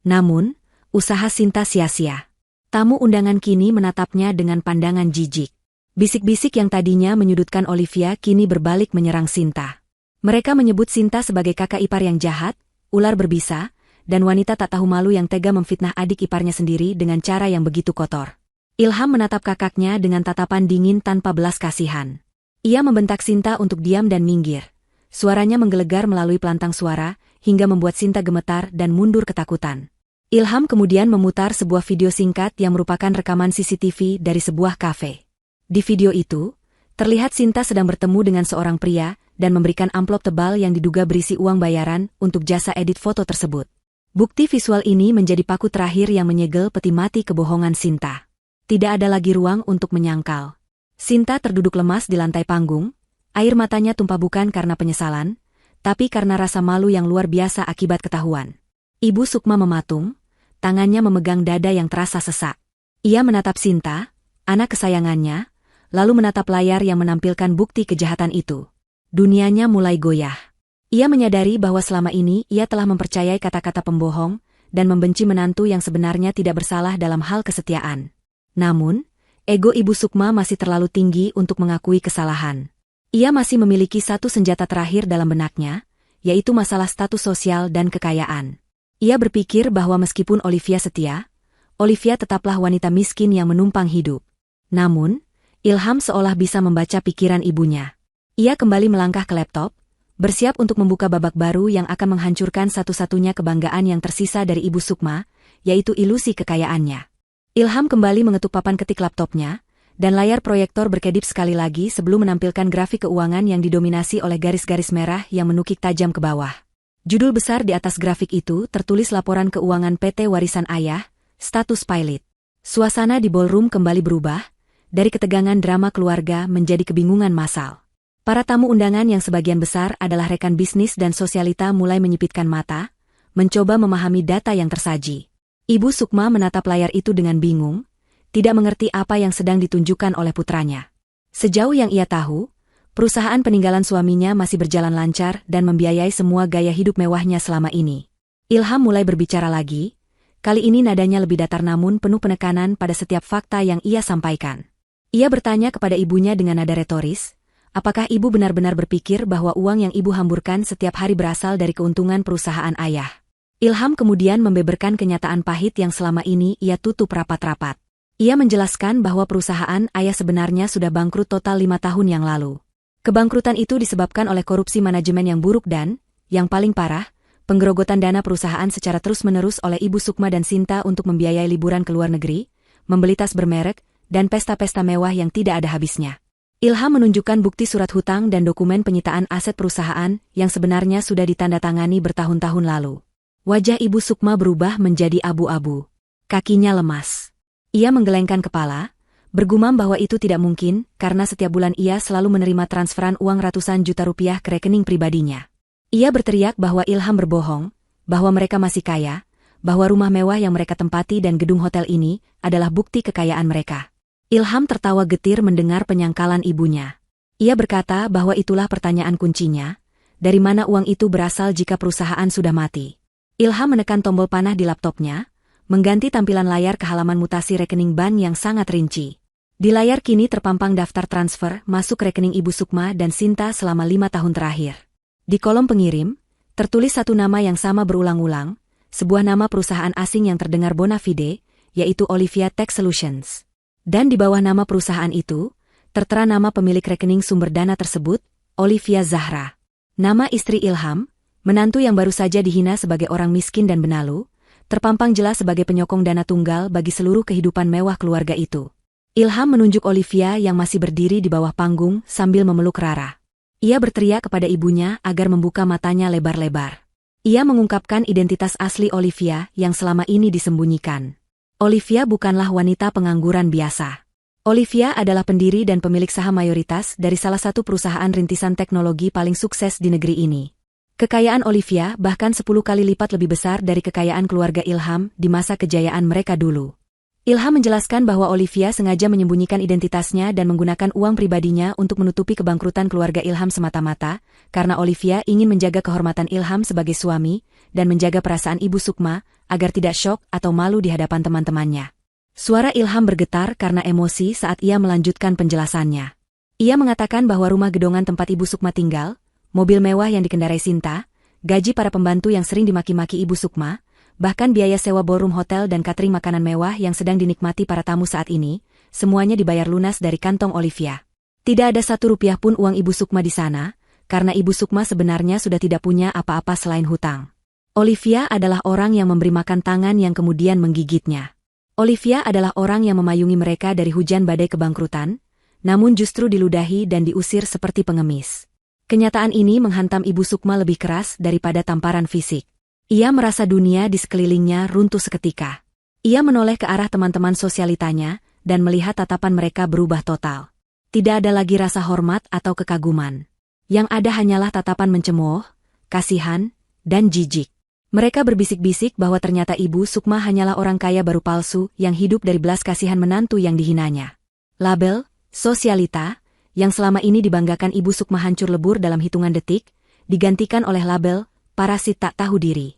Namun, usaha Sinta sia-sia. Tamu undangan kini menatapnya dengan pandangan jijik. Bisik-bisik yang tadinya menyudutkan Olivia kini berbalik menyerang Sinta. Mereka menyebut Sinta sebagai kakak ipar yang jahat, ular berbisa, dan wanita tak tahu malu yang tega memfitnah adik iparnya sendiri dengan cara yang begitu kotor. Ilham menatap kakaknya dengan tatapan dingin tanpa belas kasihan. Ia membentak Sinta untuk diam dan minggir. Suaranya menggelegar melalui pelantang suara, hingga membuat Sinta gemetar dan mundur ketakutan. Ilham kemudian memutar sebuah video singkat yang merupakan rekaman CCTV dari sebuah kafe. Di video itu, terlihat Sinta sedang bertemu dengan seorang pria dan memberikan amplop tebal yang diduga berisi uang bayaran untuk jasa edit foto tersebut. Bukti visual ini menjadi paku terakhir yang menyegel peti mati kebohongan Sinta. Tidak ada lagi ruang untuk menyangkal. Sinta terduduk lemas di lantai panggung, air matanya tumpah bukan karena penyesalan, tapi karena rasa malu yang luar biasa akibat ketahuan. Ibu Sukma mematung, tangannya memegang dada yang terasa sesak. Ia menatap Sinta, anak kesayangannya, lalu menatap layar yang menampilkan bukti kejahatan itu. Dunianya mulai goyah. Ia menyadari bahwa selama ini ia telah mempercayai kata-kata pembohong dan membenci menantu yang sebenarnya tidak bersalah dalam hal kesetiaan. Namun, ego Ibu Sukma masih terlalu tinggi untuk mengakui kesalahan. Ia masih memiliki satu senjata terakhir dalam benaknya, yaitu masalah status sosial dan kekayaan. Ia berpikir bahwa meskipun Olivia setia, Olivia tetaplah wanita miskin yang menumpang hidup. Namun, Ilham seolah bisa membaca pikiran ibunya. Ia kembali melangkah ke laptop, bersiap untuk membuka babak baru yang akan menghancurkan satu-satunya kebanggaan yang tersisa dari Ibu Sukma, yaitu ilusi kekayaannya. Ilham kembali mengetuk papan ketik laptopnya, dan layar proyektor berkedip sekali lagi sebelum menampilkan grafik keuangan yang didominasi oleh garis-garis merah yang menukik tajam ke bawah. Judul besar di atas grafik itu tertulis laporan keuangan PT Warisan Ayah, status pilot. Suasana di ballroom kembali berubah, dari ketegangan drama keluarga menjadi kebingungan massal. Para tamu undangan yang sebagian besar adalah rekan bisnis dan sosialita mulai menyipitkan mata, mencoba memahami data yang tersaji. Ibu Sukma menatap layar itu dengan bingung, tidak mengerti apa yang sedang ditunjukkan oleh putranya. Sejauh yang ia tahu, perusahaan peninggalan suaminya masih berjalan lancar dan membiayai semua gaya hidup mewahnya selama ini. Ilham mulai berbicara lagi, kali ini nadanya lebih datar namun penuh penekanan pada setiap fakta yang ia sampaikan. Ia bertanya kepada ibunya dengan nada retoris, apakah ibu benar-benar berpikir bahwa uang yang ibu hamburkan setiap hari berasal dari keuntungan perusahaan ayah? Ilham kemudian membeberkan kenyataan pahit yang selama ini ia tutup rapat-rapat. Ia menjelaskan bahwa perusahaan ayah sebenarnya sudah bangkrut total 5 tahun yang lalu. Kebangkrutan itu disebabkan oleh korupsi manajemen yang buruk dan, yang paling parah, penggerogotan dana perusahaan secara terus-menerus oleh Ibu Sukma dan Sinta untuk membiayai liburan ke luar negeri, membeli tas bermerek, dan pesta-pesta mewah yang tidak ada habisnya. Ilham menunjukkan bukti surat hutang dan dokumen penyitaan aset perusahaan yang sebenarnya sudah ditandatangani bertahun-tahun lalu. Wajah Ibu Sukma berubah menjadi abu-abu. Kakinya lemas. Ia menggelengkan kepala, bergumam bahwa itu tidak mungkin karena setiap bulan ia selalu menerima transferan uang ratusan juta rupiah ke rekening pribadinya. Ia berteriak bahwa Ilham berbohong, bahwa mereka masih kaya, bahwa rumah mewah yang mereka tempati dan gedung hotel ini adalah bukti kekayaan mereka. Ilham tertawa getir mendengar penyangkalan ibunya. Ia berkata bahwa itulah pertanyaan kuncinya, dari mana uang itu berasal jika perusahaan sudah mati. Ilham menekan tombol panah di laptopnya, mengganti tampilan layar ke halaman mutasi rekening bank yang sangat rinci. Di layar kini terpampang daftar transfer masuk rekening Ibu Sukma dan Sinta selama 5 tahun terakhir. Di kolom pengirim, tertulis satu nama yang sama berulang-ulang, sebuah nama perusahaan asing yang terdengar bona fide, yaitu Olivia Tech Solutions. Dan di bawah nama perusahaan itu, tertera nama pemilik rekening sumber dana tersebut, Olivia Zahra. Nama istri Ilham, menantu yang baru saja dihina sebagai orang miskin dan benalu, terpampang jelas sebagai penyokong dana tunggal bagi seluruh kehidupan mewah keluarga itu. Ilham menunjuk Olivia yang masih berdiri di bawah panggung sambil memeluk Rara. Ia berteriak kepada ibunya agar membuka matanya lebar-lebar. Ia mengungkapkan identitas asli Olivia yang selama ini disembunyikan. Olivia bukanlah wanita pengangguran biasa. Olivia adalah pendiri dan pemilik saham mayoritas dari salah satu perusahaan rintisan teknologi paling sukses di negeri ini. Kekayaan Olivia bahkan 10 kali lipat lebih besar dari kekayaan keluarga Ilham di masa kejayaan mereka dulu. Ilham menjelaskan bahwa Olivia sengaja menyembunyikan identitasnya dan menggunakan uang pribadinya untuk menutupi kebangkrutan keluarga Ilham semata-mata, karena Olivia ingin menjaga kehormatan Ilham sebagai suami dan menjaga perasaan Ibu Sukma agar tidak syok atau malu di hadapan teman-temannya. Suara Ilham bergetar karena emosi saat ia melanjutkan penjelasannya. Ia mengatakan bahwa rumah gedongan tempat Ibu Sukma tinggal, mobil mewah yang dikendarai Sinta, gaji para pembantu yang sering dimaki-maki Ibu Sukma, bahkan biaya sewa ballroom hotel dan catering makanan mewah yang sedang dinikmati para tamu saat ini, semuanya dibayar lunas dari kantong Olivia. Tidak ada 1 rupiah pun uang Ibu Sukma di sana, karena Ibu Sukma sebenarnya sudah tidak punya apa-apa selain hutang. Olivia adalah orang yang memberi makan tangan yang kemudian menggigitnya. Olivia adalah orang yang memayungi mereka dari hujan badai kebangkrutan, namun justru diludahi dan diusir seperti pengemis. Kenyataan ini menghantam Ibu Sukma lebih keras daripada tamparan fisik. Ia merasa dunia di sekelilingnya runtuh seketika. Ia menoleh ke arah teman-teman sosialitanya dan melihat tatapan mereka berubah total. Tidak ada lagi rasa hormat atau kekaguman. Yang ada hanyalah tatapan mencemooh, kasihan, dan jijik. Mereka berbisik-bisik bahwa ternyata Ibu Sukma hanyalah orang kaya baru palsu yang hidup dari belas kasihan menantu yang dihinanya. Label, sosialita, yang selama ini dibanggakan Ibu Sukma hancur lebur dalam hitungan detik, digantikan oleh label, parasit tak tahu diri.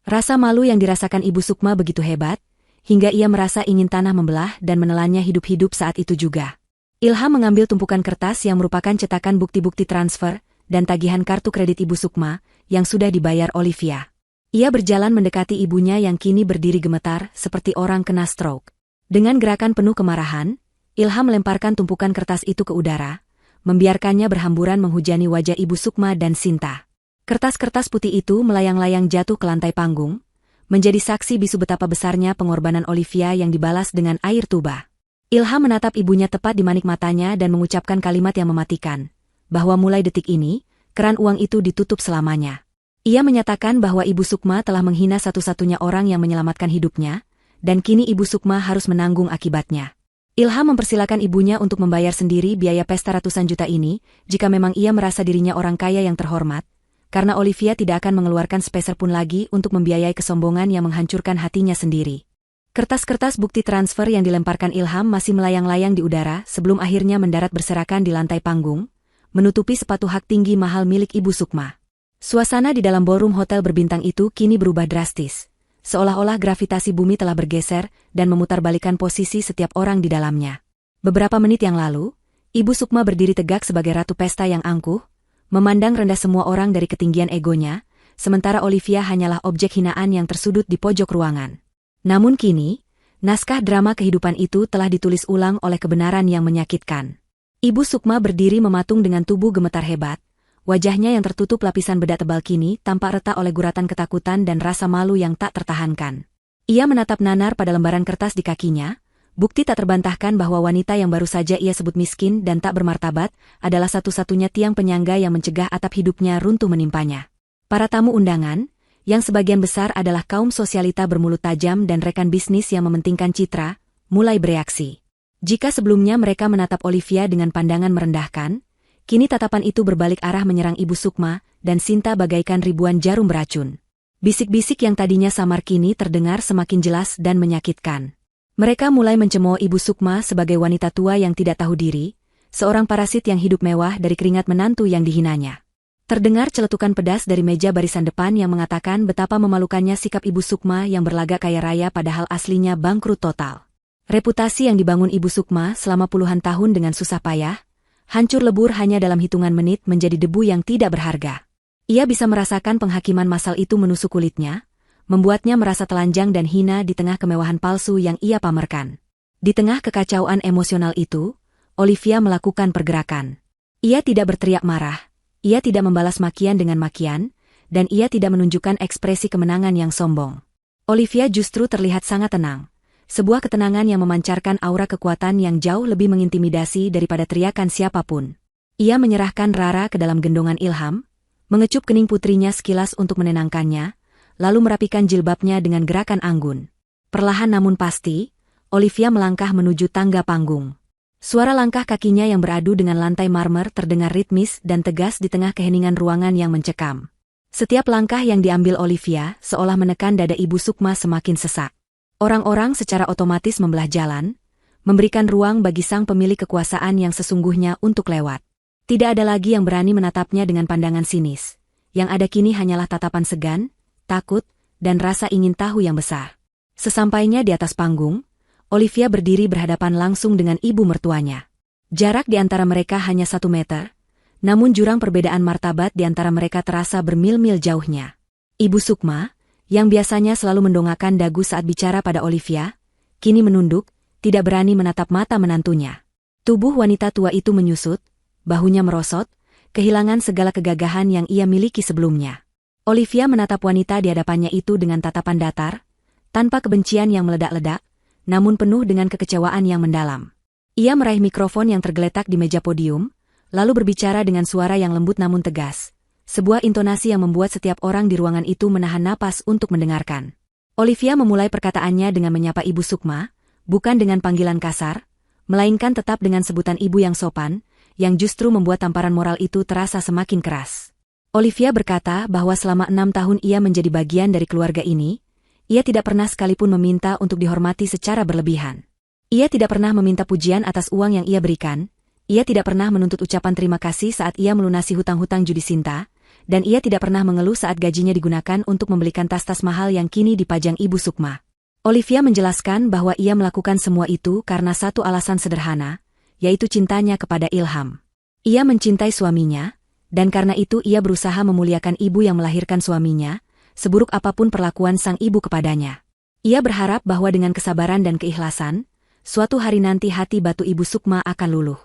Rasa malu yang dirasakan Ibu Sukma begitu hebat, hingga ia merasa ingin tanah membelah dan menelannya hidup-hidup saat itu juga. Ilham mengambil tumpukan kertas yang merupakan cetakan bukti-bukti transfer dan tagihan kartu kredit Ibu Sukma yang sudah dibayar Olivia. Ia berjalan mendekati ibunya yang kini berdiri gemetar seperti orang kena stroke. Dengan gerakan penuh kemarahan, Ilham melemparkan tumpukan kertas itu ke udara, membiarkannya berhamburan menghujani wajah Ibu Sukma dan Sinta. Kertas-kertas putih itu melayang-layang jatuh ke lantai panggung, menjadi saksi bisu betapa besarnya pengorbanan Olivia yang dibalas dengan air tuba. Ilham menatap ibunya tepat di manik matanya dan mengucapkan kalimat yang mematikan, bahwa mulai detik ini, keran uang itu ditutup selamanya. Ia menyatakan bahwa Ibu Sukma telah menghina satu-satunya orang yang menyelamatkan hidupnya, dan kini Ibu Sukma harus menanggung akibatnya. Ilham mempersilakan ibunya untuk membayar sendiri biaya pesta ratusan juta ini, jika memang ia merasa dirinya orang kaya yang terhormat, karena Olivia tidak akan mengeluarkan sepeser pun lagi untuk membiayai kesombongan yang menghancurkan hatinya sendiri. Kertas-kertas bukti transfer yang dilemparkan Ilham masih melayang-layang di udara sebelum akhirnya mendarat berserakan di lantai panggung, menutupi sepatu hak tinggi mahal milik Ibu Sukma. Suasana di dalam ballroom hotel berbintang itu kini berubah drastis, seolah-olah gravitasi bumi telah bergeser dan memutarbalikkan posisi setiap orang di dalamnya. Beberapa menit yang lalu, Ibu Sukma berdiri tegak sebagai ratu pesta yang angkuh, memandang rendah semua orang dari ketinggian egonya, sementara Olivia hanyalah objek hinaan yang tersudut di pojok ruangan. Namun kini, naskah drama kehidupan itu telah ditulis ulang oleh kebenaran yang menyakitkan. Ibu Sukma berdiri mematung dengan tubuh gemetar hebat, wajahnya yang tertutup lapisan bedak tebal kini tampak retak oleh guratan ketakutan dan rasa malu yang tak tertahankan. Ia menatap nanar pada lembaran kertas di kakinya, bukti tak terbantahkan bahwa wanita yang baru saja ia sebut miskin dan tak bermartabat adalah satu-satunya tiang penyangga yang mencegah atap hidupnya runtuh menimpanya. Para tamu undangan, yang sebagian besar adalah kaum sosialita bermulut tajam dan rekan bisnis yang mementingkan citra, mulai bereaksi. Jika sebelumnya mereka menatap Olivia dengan pandangan merendahkan, kini tatapan itu berbalik arah menyerang Ibu Sukma dan Sinta bagaikan ribuan jarum beracun. Bisik-bisik yang tadinya samar kini terdengar semakin jelas dan menyakitkan. Mereka mulai mencemooh Ibu Sukma sebagai wanita tua yang tidak tahu diri, seorang parasit yang hidup mewah dari keringat menantu yang dihinanya. Terdengar celetukan pedas dari meja barisan depan yang mengatakan betapa memalukannya sikap Ibu Sukma yang berlagak kaya raya padahal aslinya bangkrut total. Reputasi yang dibangun Ibu Sukma selama puluhan tahun dengan susah payah, hancur lebur hanya dalam hitungan menit menjadi debu yang tidak berharga. Ia bisa merasakan penghakiman massal itu menusuk kulitnya, membuatnya merasa telanjang dan hina di tengah kemewahan palsu yang ia pamerkan. Di tengah kekacauan emosional itu, Olivia melakukan pergerakan. Ia tidak berteriak marah, ia tidak membalas makian dengan makian, dan ia tidak menunjukkan ekspresi kemenangan yang sombong. Olivia justru terlihat sangat tenang, sebuah ketenangan yang memancarkan aura kekuatan yang jauh lebih mengintimidasi daripada teriakan siapapun. Ia menyerahkan Rara ke dalam gendongan ilham, mengecup kening putrinya sekilas untuk menenangkannya, lalu merapikan jilbabnya dengan gerakan anggun. Perlahan namun pasti, Olivia melangkah menuju tangga panggung. Suara langkah kakinya yang beradu dengan lantai marmer terdengar ritmis dan tegas di tengah keheningan ruangan yang mencekam. Setiap langkah yang diambil Olivia seolah menekan dada Ibu Sukma semakin sesak. Orang-orang secara otomatis membelah jalan, memberikan ruang bagi sang pemilik kekuasaan yang sesungguhnya untuk lewat. Tidak ada lagi yang berani menatapnya dengan pandangan sinis. Yang ada kini hanyalah tatapan segan, takut, dan rasa ingin tahu yang besar. Sesampainya di atas panggung, Olivia berdiri berhadapan langsung dengan ibu mertuanya. Jarak di antara mereka hanya 1 meter, namun jurang perbedaan martabat di antara mereka terasa bermil-mil jauhnya. Ibu Sukma, yang biasanya selalu mendongakkan dagu saat bicara pada Olivia, kini menunduk, tidak berani menatap mata menantunya. Tubuh wanita tua itu menyusut, bahunya merosot, kehilangan segala kegagahan yang ia miliki sebelumnya. Olivia menatap wanita di hadapannya itu dengan tatapan datar, tanpa kebencian yang meledak-ledak, namun penuh dengan kekecewaan yang mendalam. Ia meraih mikrofon yang tergeletak di meja podium, lalu berbicara dengan suara yang lembut namun tegas, sebuah intonasi yang membuat setiap orang di ruangan itu menahan napas untuk mendengarkan. Olivia memulai perkataannya dengan menyapa Ibu Sukma, bukan dengan panggilan kasar, melainkan tetap dengan sebutan ibu yang sopan, yang justru membuat tamparan moral itu terasa semakin keras. Olivia berkata bahwa selama 6 tahun ia menjadi bagian dari keluarga ini, ia tidak pernah sekalipun meminta untuk dihormati secara berlebihan. Ia tidak pernah meminta pujian atas uang yang ia berikan, ia tidak pernah menuntut ucapan terima kasih saat ia melunasi hutang-hutang judi Sinta, dan ia tidak pernah mengeluh saat gajinya digunakan untuk membelikan tas-tas mahal yang kini dipajang Ibu Sukma. Olivia menjelaskan bahwa ia melakukan semua itu karena satu alasan sederhana, yaitu cintanya kepada Ilham. Ia mencintai suaminya, dan karena itu ia berusaha memuliakan ibu yang melahirkan suaminya, seburuk apapun perlakuan sang ibu kepadanya. Ia berharap bahwa dengan kesabaran dan keikhlasan, suatu hari nanti hati batu Ibu Sukma akan luluh.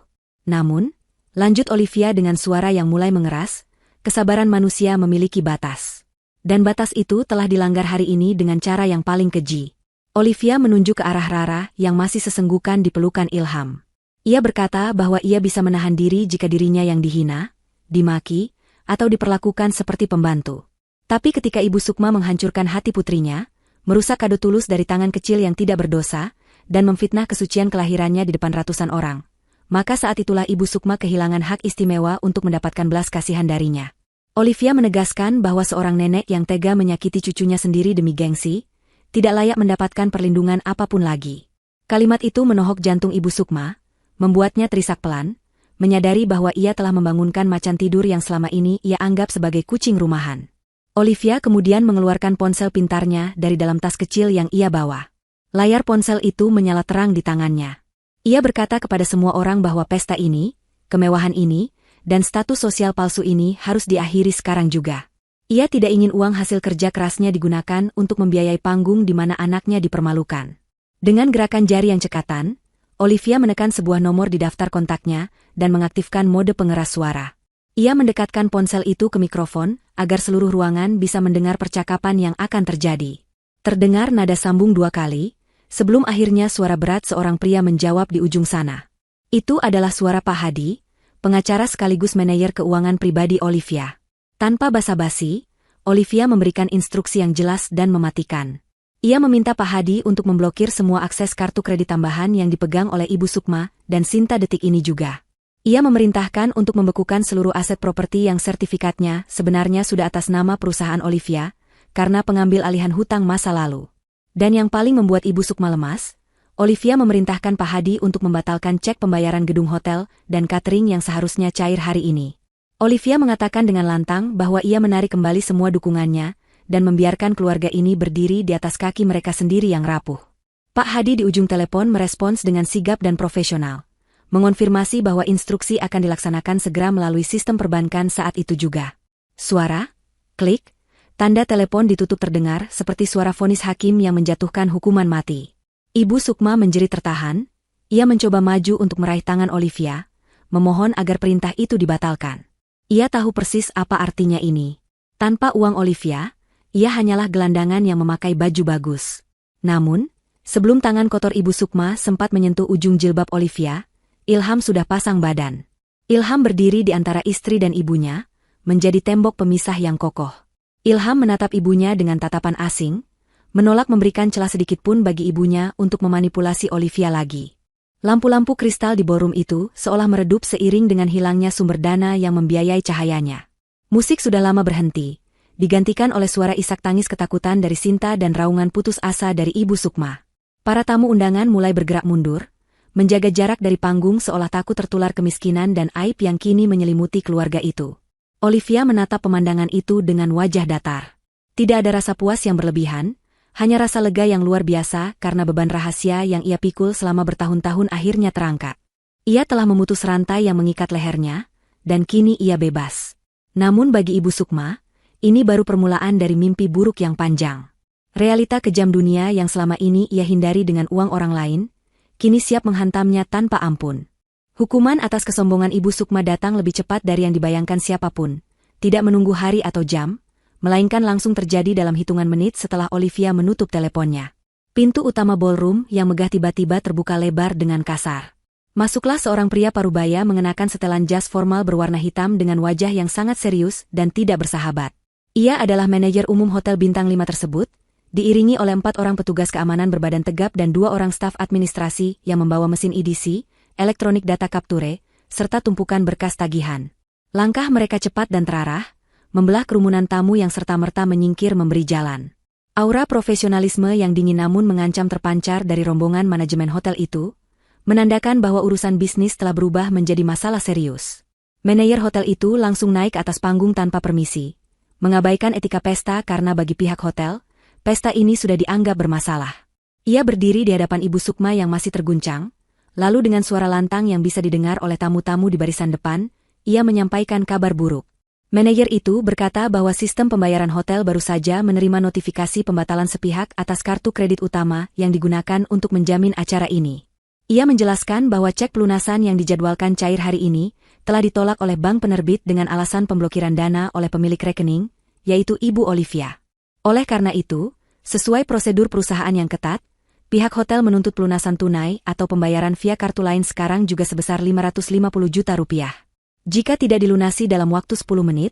Namun, lanjut Olivia dengan suara yang mulai mengeras, kesabaran manusia memiliki batas. Dan batas itu telah dilanggar hari ini dengan cara yang paling keji. Olivia menunjuk ke arah Rara yang masih sesenggukan di pelukan Ilham. Ia berkata bahwa ia bisa menahan diri jika dirinya yang dihina, dimaki, atau diperlakukan seperti pembantu. Tapi ketika Ibu Sukma menghancurkan hati putrinya, merusak kado tulus dari tangan kecil yang tidak berdosa, dan memfitnah kesucian kelahirannya di depan ratusan orang, maka saat itulah Ibu Sukma kehilangan hak istimewa untuk mendapatkan belas kasihan darinya. Olivia menegaskan bahwa seorang nenek yang tega menyakiti cucunya sendiri demi gengsi, tidak layak mendapatkan perlindungan apapun lagi. Kalimat itu menohok jantung Ibu Sukma, membuatnya terisak pelan, menyadari bahwa ia telah membangunkan macan tidur yang selama ini ia anggap sebagai kucing rumahan. Olivia kemudian mengeluarkan ponsel pintarnya dari dalam tas kecil yang ia bawa. Layar ponsel itu menyala terang di tangannya. Ia berkata kepada semua orang bahwa pesta ini, kemewahan ini, dan status sosial palsu ini harus diakhiri sekarang juga. Ia tidak ingin uang hasil kerja kerasnya digunakan untuk membiayai panggung di mana anaknya dipermalukan. Dengan gerakan jari yang cekatan, Olivia menekan sebuah nomor di daftar kontaknya dan mengaktifkan mode pengeras suara. Ia mendekatkan ponsel itu ke mikrofon agar seluruh ruangan bisa mendengar percakapan yang akan terjadi. Terdengar nada sambung 2 kali, sebelum akhirnya suara berat seorang pria menjawab di ujung sana. Itu adalah suara Pak Hadi, pengacara sekaligus manajer keuangan pribadi Olivia. Tanpa basa-basi, Olivia memberikan instruksi yang jelas dan mematikan. Ia meminta Pak Hadi untuk memblokir semua akses kartu kredit tambahan yang dipegang oleh Ibu Sukma dan Sinta detik ini juga. Ia memerintahkan untuk membekukan seluruh aset properti yang sertifikatnya sebenarnya sudah atas nama perusahaan Olivia, karena pengambil alihan hutang masa lalu. Dan yang paling membuat Ibu Sukma lemas, Olivia memerintahkan Pak Hadi untuk membatalkan cek pembayaran gedung hotel dan catering yang seharusnya cair hari ini. Olivia mengatakan dengan lantang bahwa ia menarik kembali semua dukungannya dan membiarkan keluarga ini berdiri di atas kaki mereka sendiri yang rapuh. Pak Hadi di ujung telepon merespons dengan sigap dan profesional, mengonfirmasi bahwa instruksi akan dilaksanakan segera melalui sistem perbankan saat itu juga. Suara, klik, tanda telepon ditutup terdengar seperti suara vonis hakim yang menjatuhkan hukuman mati. Ibu Sukma menjerit tertahan, ia mencoba maju untuk meraih tangan Olivia, memohon agar perintah itu dibatalkan. Ia tahu persis apa artinya ini. Tanpa uang Olivia, ia hanyalah gelandangan yang memakai baju bagus. Namun, sebelum tangan kotor Ibu Sukma sempat menyentuh ujung jilbab Olivia, Ilham sudah pasang badan. Ilham berdiri di antara istri dan ibunya, menjadi tembok pemisah yang kokoh. Ilham menatap ibunya dengan tatapan asing, menolak memberikan celah sedikit pun bagi ibunya untuk memanipulasi Olivia lagi. Lampu-lampu kristal di ballroom itu seolah meredup seiring dengan hilangnya sumber dana yang membiayai cahayanya. Musik sudah lama berhenti, digantikan oleh suara isak tangis ketakutan dari Sinta dan raungan putus asa dari Ibu Sukma. Para tamu undangan mulai bergerak mundur, menjaga jarak dari panggung seolah takut tertular kemiskinan dan aib yang kini menyelimuti keluarga itu. Olivia menatap pemandangan itu dengan wajah datar. Tidak ada rasa puas yang berlebihan, hanya rasa lega yang luar biasa karena beban rahasia yang ia pikul selama bertahun-tahun akhirnya terangkat. Ia telah memutus rantai yang mengikat lehernya, dan kini ia bebas. Namun bagi Ibu Sukma, ini baru permulaan dari mimpi buruk yang panjang. Realita kejam dunia yang selama ini ia hindari dengan uang orang lain, kini siap menghantamnya tanpa ampun. Hukuman atas kesombongan Ibu Sukma datang lebih cepat dari yang dibayangkan siapapun, tidak menunggu hari atau jam, melainkan langsung terjadi dalam hitungan menit setelah Olivia menutup teleponnya. Pintu utama ballroom yang megah tiba-tiba terbuka lebar dengan kasar. Masuklah seorang pria parubaya mengenakan setelan jas formal berwarna hitam dengan wajah yang sangat serius dan tidak bersahabat. Ia adalah manajer umum Hotel Bintang 5 tersebut, diiringi oleh 4 orang petugas keamanan berbadan tegap dan 2 orang staf administrasi yang membawa mesin EDC, elektronik data capture, serta tumpukan berkas tagihan. Langkah mereka cepat dan terarah, membelah kerumunan tamu yang serta-merta menyingkir memberi jalan. Aura profesionalisme yang dingin namun mengancam terpancar dari rombongan manajemen hotel itu, menandakan bahwa urusan bisnis telah berubah menjadi masalah serius. Manajer hotel itu langsung naik atas panggung tanpa permisi, mengabaikan etika pesta karena bagi pihak hotel, pesta ini sudah dianggap bermasalah. Ia berdiri di hadapan Ibu Sukma yang masih terguncang, lalu dengan suara lantang yang bisa didengar oleh tamu-tamu di barisan depan, ia menyampaikan kabar buruk. Manajer itu berkata bahwa sistem pembayaran hotel baru saja menerima notifikasi pembatalan sepihak atas kartu kredit utama yang digunakan untuk menjamin acara ini. Ia menjelaskan bahwa cek pelunasan yang dijadwalkan cair hari ini telah ditolak oleh bank penerbit dengan alasan pemblokiran dana oleh pemilik rekening, yaitu Ibu Olivia. Oleh karena itu, sesuai prosedur perusahaan yang ketat, pihak hotel menuntut pelunasan tunai atau pembayaran via kartu lain sekarang juga sebesar 550 juta rupiah. Jika tidak dilunasi dalam waktu 10 menit,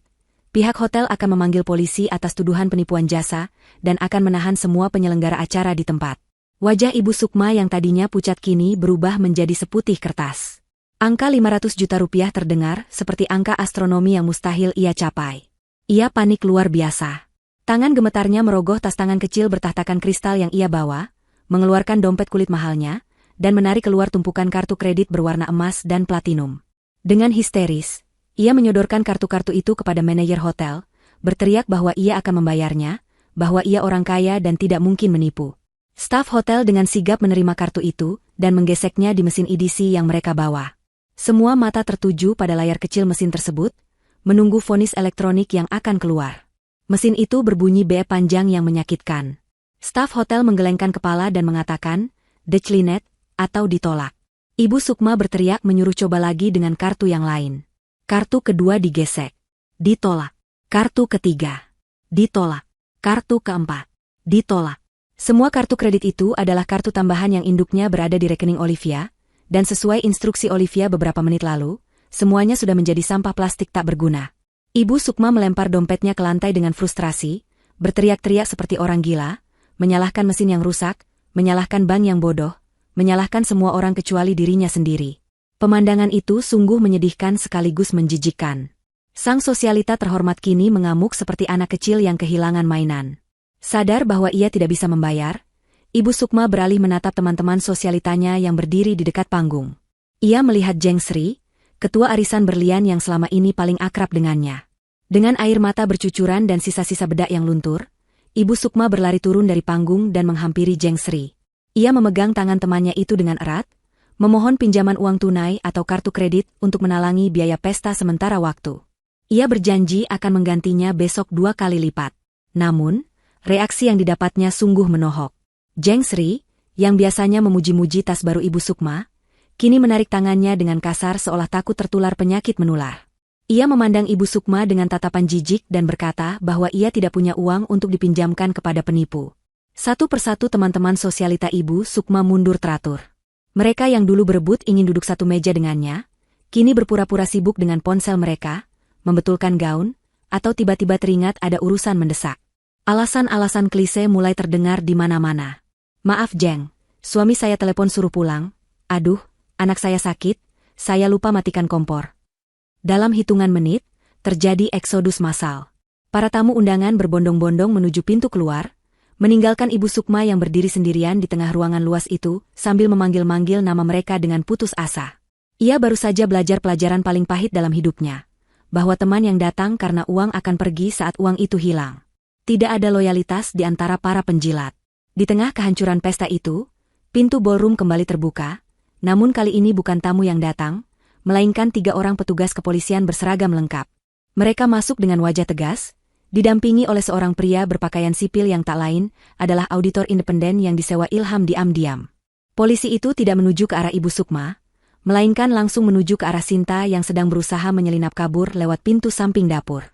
pihak hotel akan memanggil polisi atas tuduhan penipuan jasa dan akan menahan semua penyelenggara acara di tempat. Wajah Ibu Sukma yang tadinya pucat kini berubah menjadi seputih kertas. Angka 500 juta rupiah terdengar seperti angka astronomi yang mustahil ia capai. Ia panik luar biasa. Tangan gemetarnya merogoh tas tangan kecil bertahtakan kristal yang ia bawa, mengeluarkan dompet kulit mahalnya, dan menarik keluar tumpukan kartu kredit berwarna emas dan platinum. Dengan histeris, ia menyodorkan kartu-kartu itu kepada manajer hotel, berteriak bahwa ia akan membayarnya, bahwa ia orang kaya dan tidak mungkin menipu. Staf hotel dengan sigap menerima kartu itu dan menggeseknya di mesin edisi yang mereka bawa. Semua mata tertuju pada layar kecil mesin tersebut, menunggu vonis elektronik yang akan keluar. Mesin itu berbunyi beep panjang yang menyakitkan. Staf hotel menggelengkan kepala dan mengatakan, "Declined," atau ditolak. Ibu Sukma berteriak menyuruh coba lagi dengan kartu yang lain. Kartu kedua digesek. Ditolak. Kartu ketiga. Ditolak. Kartu keempat. Ditolak. Semua kartu kredit itu adalah kartu tambahan yang induknya berada di rekening Olivia, dan sesuai instruksi Olivia beberapa menit lalu, semuanya sudah menjadi sampah plastik tak berguna. Ibu Sukma melempar dompetnya ke lantai dengan frustrasi, berteriak-teriak seperti orang gila, menyalahkan mesin yang rusak, menyalahkan bank yang bodoh, menyalahkan semua orang kecuali dirinya sendiri. Pemandangan itu sungguh menyedihkan sekaligus menjijikkan. Sang sosialita terhormat kini mengamuk seperti anak kecil yang kehilangan mainan. Sadar bahwa ia tidak bisa membayar, Ibu Sukma beralih menatap teman-teman sosialitanya yang berdiri di dekat panggung. Ia melihat Jeng Sri, ketua arisan berlian yang selama ini paling akrab dengannya. Dengan air mata bercucuran dan sisa-sisa bedak yang luntur, Ibu Sukma berlari turun dari panggung dan menghampiri Jeng Sri. Ia memegang tangan temannya itu dengan erat, memohon pinjaman uang tunai atau kartu kredit untuk menalangi biaya pesta sementara waktu. Ia berjanji akan menggantinya besok 2 kali lipat. Namun, reaksi yang didapatnya sungguh menohok. Jeng Sri, yang biasanya memuji-muji tas baru Ibu Sukma, kini menarik tangannya dengan kasar seolah takut tertular penyakit menular. Ia memandang Ibu Sukma dengan tatapan jijik dan berkata bahwa ia tidak punya uang untuk dipinjamkan kepada penipu. Satu persatu teman-teman sosialita Ibu Sukma mundur teratur. Mereka yang dulu berebut ingin duduk satu meja dengannya, kini berpura-pura sibuk dengan ponsel mereka, membetulkan gaun, atau tiba-tiba teringat ada urusan mendesak. Alasan-alasan klise mulai terdengar di mana-mana. "Maaf Jeng, suami saya telepon suruh pulang. Aduh, anak saya sakit, saya lupa matikan kompor." Dalam hitungan menit, terjadi eksodus massal. Para tamu undangan berbondong-bondong menuju pintu keluar, meninggalkan Ibu Sukma yang berdiri sendirian di tengah ruangan luas itu sambil memanggil-manggil nama mereka dengan putus asa. Ia baru saja belajar pelajaran paling pahit dalam hidupnya, bahwa teman yang datang karena uang akan pergi saat uang itu hilang. Tidak ada loyalitas di antara para penjilat. Di tengah kehancuran pesta itu, pintu ballroom kembali terbuka, namun kali ini bukan tamu yang datang, melainkan 3 orang petugas kepolisian berseragam lengkap. Mereka masuk dengan wajah tegas, didampingi oleh seorang pria berpakaian sipil yang tak lain adalah auditor independen yang disewa Ilham diam-diam. Polisi itu tidak menuju ke arah Ibu Sukma, melainkan langsung menuju ke arah Sinta yang sedang berusaha menyelinap kabur lewat pintu samping dapur.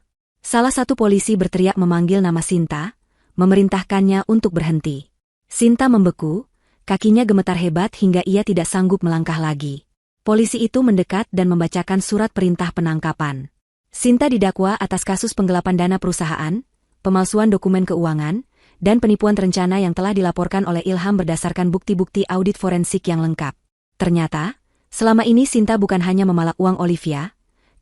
Salah satu polisi berteriak memanggil nama Sinta, memerintahkannya untuk berhenti. Sinta membeku, kakinya gemetar hebat hingga ia tidak sanggup melangkah lagi. Polisi itu mendekat dan membacakan surat perintah penangkapan. Sinta didakwa atas kasus penggelapan dana perusahaan, pemalsuan dokumen keuangan, dan penipuan terencana yang telah dilaporkan oleh Ilham berdasarkan bukti-bukti audit forensik yang lengkap. Ternyata, selama ini Sinta bukan hanya memalak uang Olivia,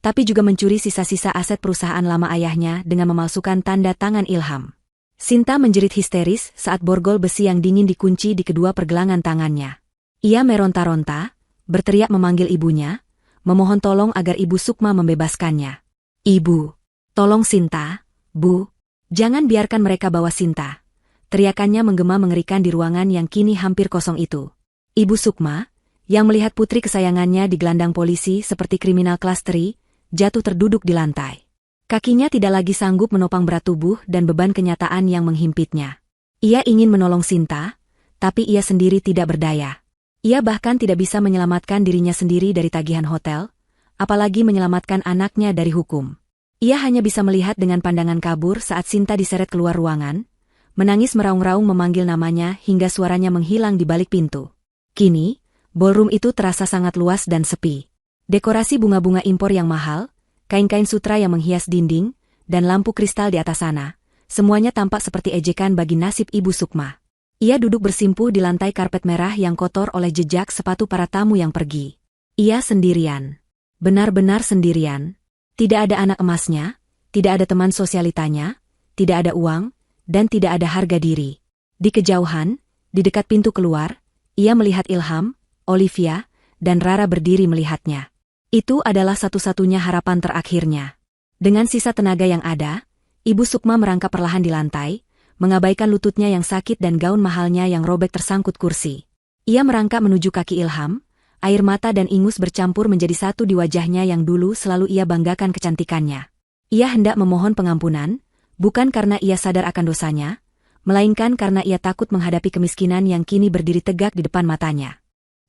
tapi juga mencuri sisa-sisa aset perusahaan lama ayahnya dengan memalsukan tanda tangan Ilham. Sinta menjerit histeris saat borgol besi yang dingin dikunci di kedua pergelangan tangannya. Ia meronta-ronta, berteriak memanggil ibunya, memohon tolong agar Ibu Sukma membebaskannya. "Ibu, tolong Sinta, Bu, jangan biarkan mereka bawa Sinta." Teriakannya menggema mengerikan di ruangan yang kini hampir kosong itu. Ibu Sukma, yang melihat putri kesayangannya digelandang polisi seperti kriminal kelas 3, jatuh terduduk di lantai. Kakinya tidak lagi sanggup menopang berat tubuh dan beban kenyataan yang menghimpitnya. Ia ingin menolong Sinta, tapi ia sendiri tidak berdaya. Ia bahkan tidak bisa menyelamatkan dirinya sendiri dari tagihan hotel, apalagi menyelamatkan anaknya dari hukum. Ia hanya bisa melihat dengan pandangan kabur saat Sinta diseret keluar ruangan, menangis meraung-raung memanggil namanya hingga suaranya menghilang di balik pintu. Kini, ballroom itu terasa sangat luas dan sepi. Dekorasi bunga-bunga impor yang mahal, kain-kain sutra yang menghias dinding, dan lampu kristal di atas sana, semuanya tampak seperti ejekan bagi nasib Ibu Sukma. Ia duduk bersimpuh di lantai karpet merah yang kotor oleh jejak sepatu para tamu yang pergi. Ia sendirian. Benar-benar sendirian. Tidak ada anak emasnya, tidak ada teman sosialitanya, tidak ada uang, dan tidak ada harga diri. Di kejauhan, di dekat pintu keluar, ia melihat Ilham, Olivia, dan Rara berdiri melihatnya. Itu adalah satu-satunya harapan terakhirnya. Dengan sisa tenaga yang ada, Ibu Sukma merangkap perlahan di lantai, mengabaikan lututnya yang sakit dan gaun mahalnya yang robek tersangkut kursi. Ia merangkak menuju kaki Ilham, air mata dan ingus bercampur menjadi satu di wajahnya yang dulu selalu ia banggakan kecantikannya. Ia hendak memohon pengampunan, bukan karena ia sadar akan dosanya, melainkan karena ia takut menghadapi kemiskinan yang kini berdiri tegak di depan matanya.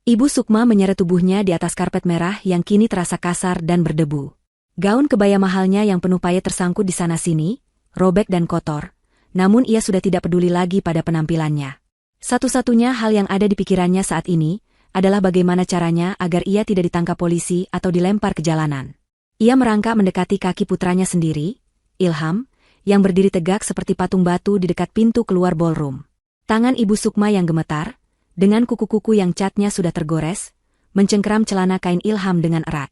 Ibu Sukma menyeret tubuhnya di atas karpet merah yang kini terasa kasar dan berdebu. Gaun kebaya mahalnya yang penuh payet tersangkut di sana-sini, robek dan kotor, namun ia sudah tidak peduli lagi pada penampilannya. Satu-satunya hal yang ada di pikirannya saat ini adalah bagaimana caranya agar ia tidak ditangkap polisi atau dilempar ke jalanan. Ia merangkak mendekati kaki putranya sendiri, Ilham, yang berdiri tegak seperti patung batu di dekat pintu keluar ballroom. Tangan Ibu Sukma yang gemetar, dengan kuku-kuku yang catnya sudah tergores, mencengkeram celana kain Ilham dengan erat.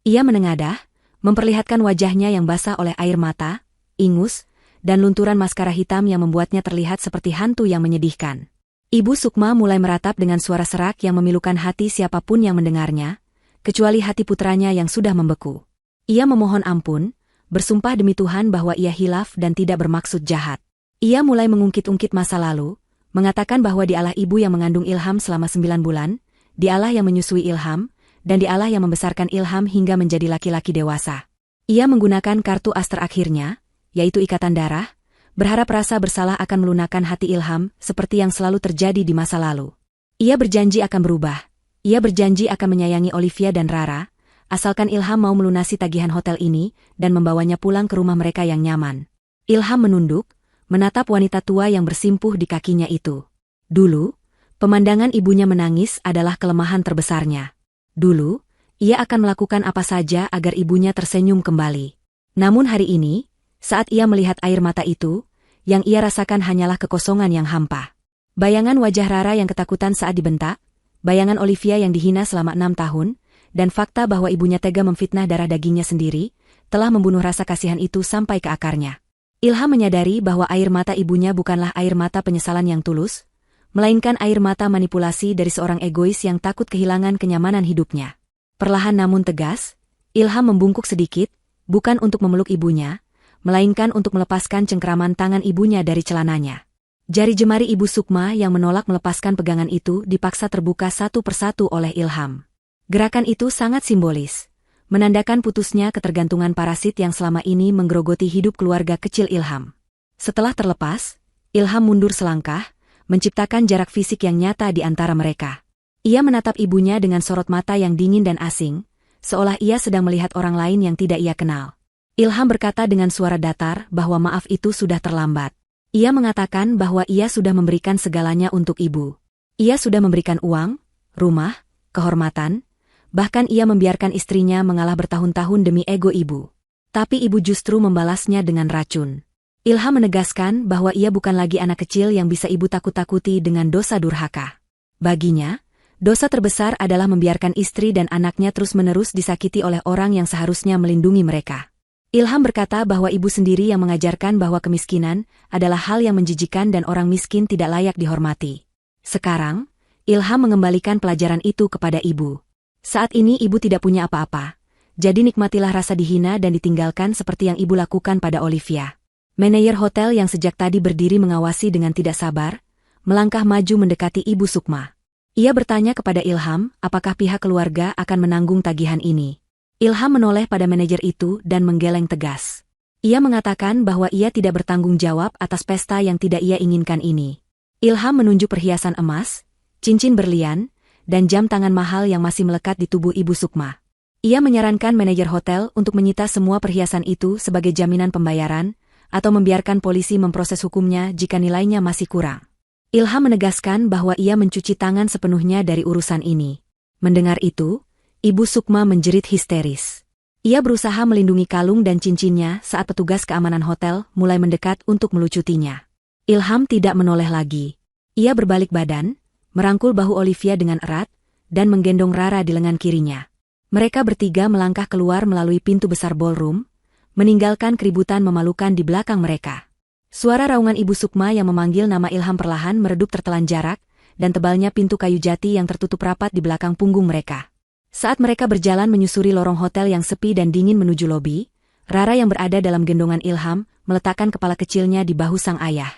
Ia menengadah, memperlihatkan wajahnya yang basah oleh air mata, ingus, dan lunturan maskara hitam yang membuatnya terlihat seperti hantu yang menyedihkan. Ibu Sukma mulai meratap dengan suara serak yang memilukan hati siapapun yang mendengarnya, kecuali hati putranya yang sudah membeku. Ia memohon ampun, bersumpah demi Tuhan bahwa ia hilaf dan tidak bermaksud jahat. Ia mulai mengungkit-ungkit masa lalu, mengatakan bahwa dialah ibu yang mengandung Ilham selama 9 bulan, dialah yang menyusui Ilham, dan dialah yang membesarkan Ilham hingga menjadi laki-laki dewasa. Ia menggunakan kartu as terakhirnya, yaitu ikatan darah, berharap rasa bersalah akan melunakkan hati Ilham seperti yang selalu terjadi di masa lalu. Ia berjanji akan berubah. Ia berjanji akan menyayangi Olivia dan Rara, asalkan Ilham mau melunasi tagihan hotel ini dan membawanya pulang ke rumah mereka yang nyaman. Ilham menunduk, menatap wanita tua yang bersimpuh di kakinya itu. Dulu, pemandangan ibunya menangis adalah kelemahan terbesarnya. Dulu, ia akan melakukan apa saja agar ibunya tersenyum kembali. Namun hari ini, saat ia melihat air mata itu, yang ia rasakan hanyalah kekosongan yang hampa. Bayangan wajah Rara yang ketakutan saat dibentak, bayangan Olivia yang dihina selama 6 tahun, dan fakta bahwa ibunya tega memfitnah darah dagingnya sendiri, telah membunuh rasa kasihan itu sampai ke akarnya. Ilham menyadari bahwa air mata ibunya bukanlah air mata penyesalan yang tulus, melainkan air mata manipulasi dari seorang egois yang takut kehilangan kenyamanan hidupnya. Perlahan namun tegas, Ilham membungkuk sedikit, bukan untuk memeluk ibunya, melainkan untuk melepaskan cengkeraman tangan ibunya dari celananya. Jari jemari Ibu Sukma yang menolak melepaskan pegangan itu dipaksa terbuka satu persatu oleh Ilham. Gerakan itu sangat simbolis, menandakan putusnya ketergantungan parasit yang selama ini menggerogoti hidup keluarga kecil Ilham. Setelah terlepas, Ilham mundur selangkah, menciptakan jarak fisik yang nyata di antara mereka. Ia menatap ibunya dengan sorot mata yang dingin dan asing, seolah ia sedang melihat orang lain yang tidak ia kenal. Ilham berkata dengan suara datar bahwa maaf itu sudah terlambat. Ia mengatakan bahwa ia sudah memberikan segalanya untuk ibu. Ia sudah memberikan uang, rumah, kehormatan, bahkan ia membiarkan istrinya mengalah bertahun-tahun demi ego ibu. Tapi ibu justru membalasnya dengan racun. Ilham menegaskan bahwa ia bukan lagi anak kecil yang bisa ibu takut-takuti dengan dosa durhaka. Baginya, dosa terbesar adalah membiarkan istri dan anaknya terus-menerus disakiti oleh orang yang seharusnya melindungi mereka. Ilham berkata bahwa ibu sendiri yang mengajarkan bahwa kemiskinan adalah hal yang menjijikan dan orang miskin tidak layak dihormati. Sekarang, Ilham mengembalikan pelajaran itu kepada ibu. Saat ini ibu tidak punya apa-apa, jadi nikmatilah rasa dihina dan ditinggalkan seperti yang ibu lakukan pada Olivia. Manajer hotel yang sejak tadi berdiri mengawasi dengan tidak sabar, melangkah maju mendekati Ibu Sukma. Ia bertanya kepada Ilham apakah pihak keluarga akan menanggung tagihan ini. Ilham menoleh pada manajer itu dan menggeleng tegas. Ia mengatakan bahwa ia tidak bertanggung jawab atas pesta yang tidak ia inginkan ini. Ilham menunjuk perhiasan emas, cincin berlian, dan jam tangan mahal yang masih melekat di tubuh Ibu Sukma. Ia menyarankan manajer hotel untuk menyita semua perhiasan itu sebagai jaminan pembayaran, atau membiarkan polisi memproses hukumnya jika nilainya masih kurang. Ilham menegaskan bahwa ia mencuci tangan sepenuhnya dari urusan ini. Mendengar itu, Ibu Sukma menjerit histeris. Ia berusaha melindungi kalung dan cincinnya saat petugas keamanan hotel mulai mendekat untuk melucutinya. Ilham tidak menoleh lagi. Ia berbalik badan, merangkul bahu Olivia dengan erat, dan menggendong Rara di lengan kirinya. Mereka bertiga melangkah keluar melalui pintu besar ballroom, meninggalkan keributan memalukan di belakang mereka. Suara raungan Ibu Sukma yang memanggil nama Ilham perlahan meredup tertelan jarak, dan tebalnya pintu kayu jati yang tertutup rapat di belakang punggung mereka. Saat mereka berjalan menyusuri lorong hotel yang sepi dan dingin menuju lobi, Rara yang berada dalam gendongan Ilham meletakkan kepala kecilnya di bahu sang ayah.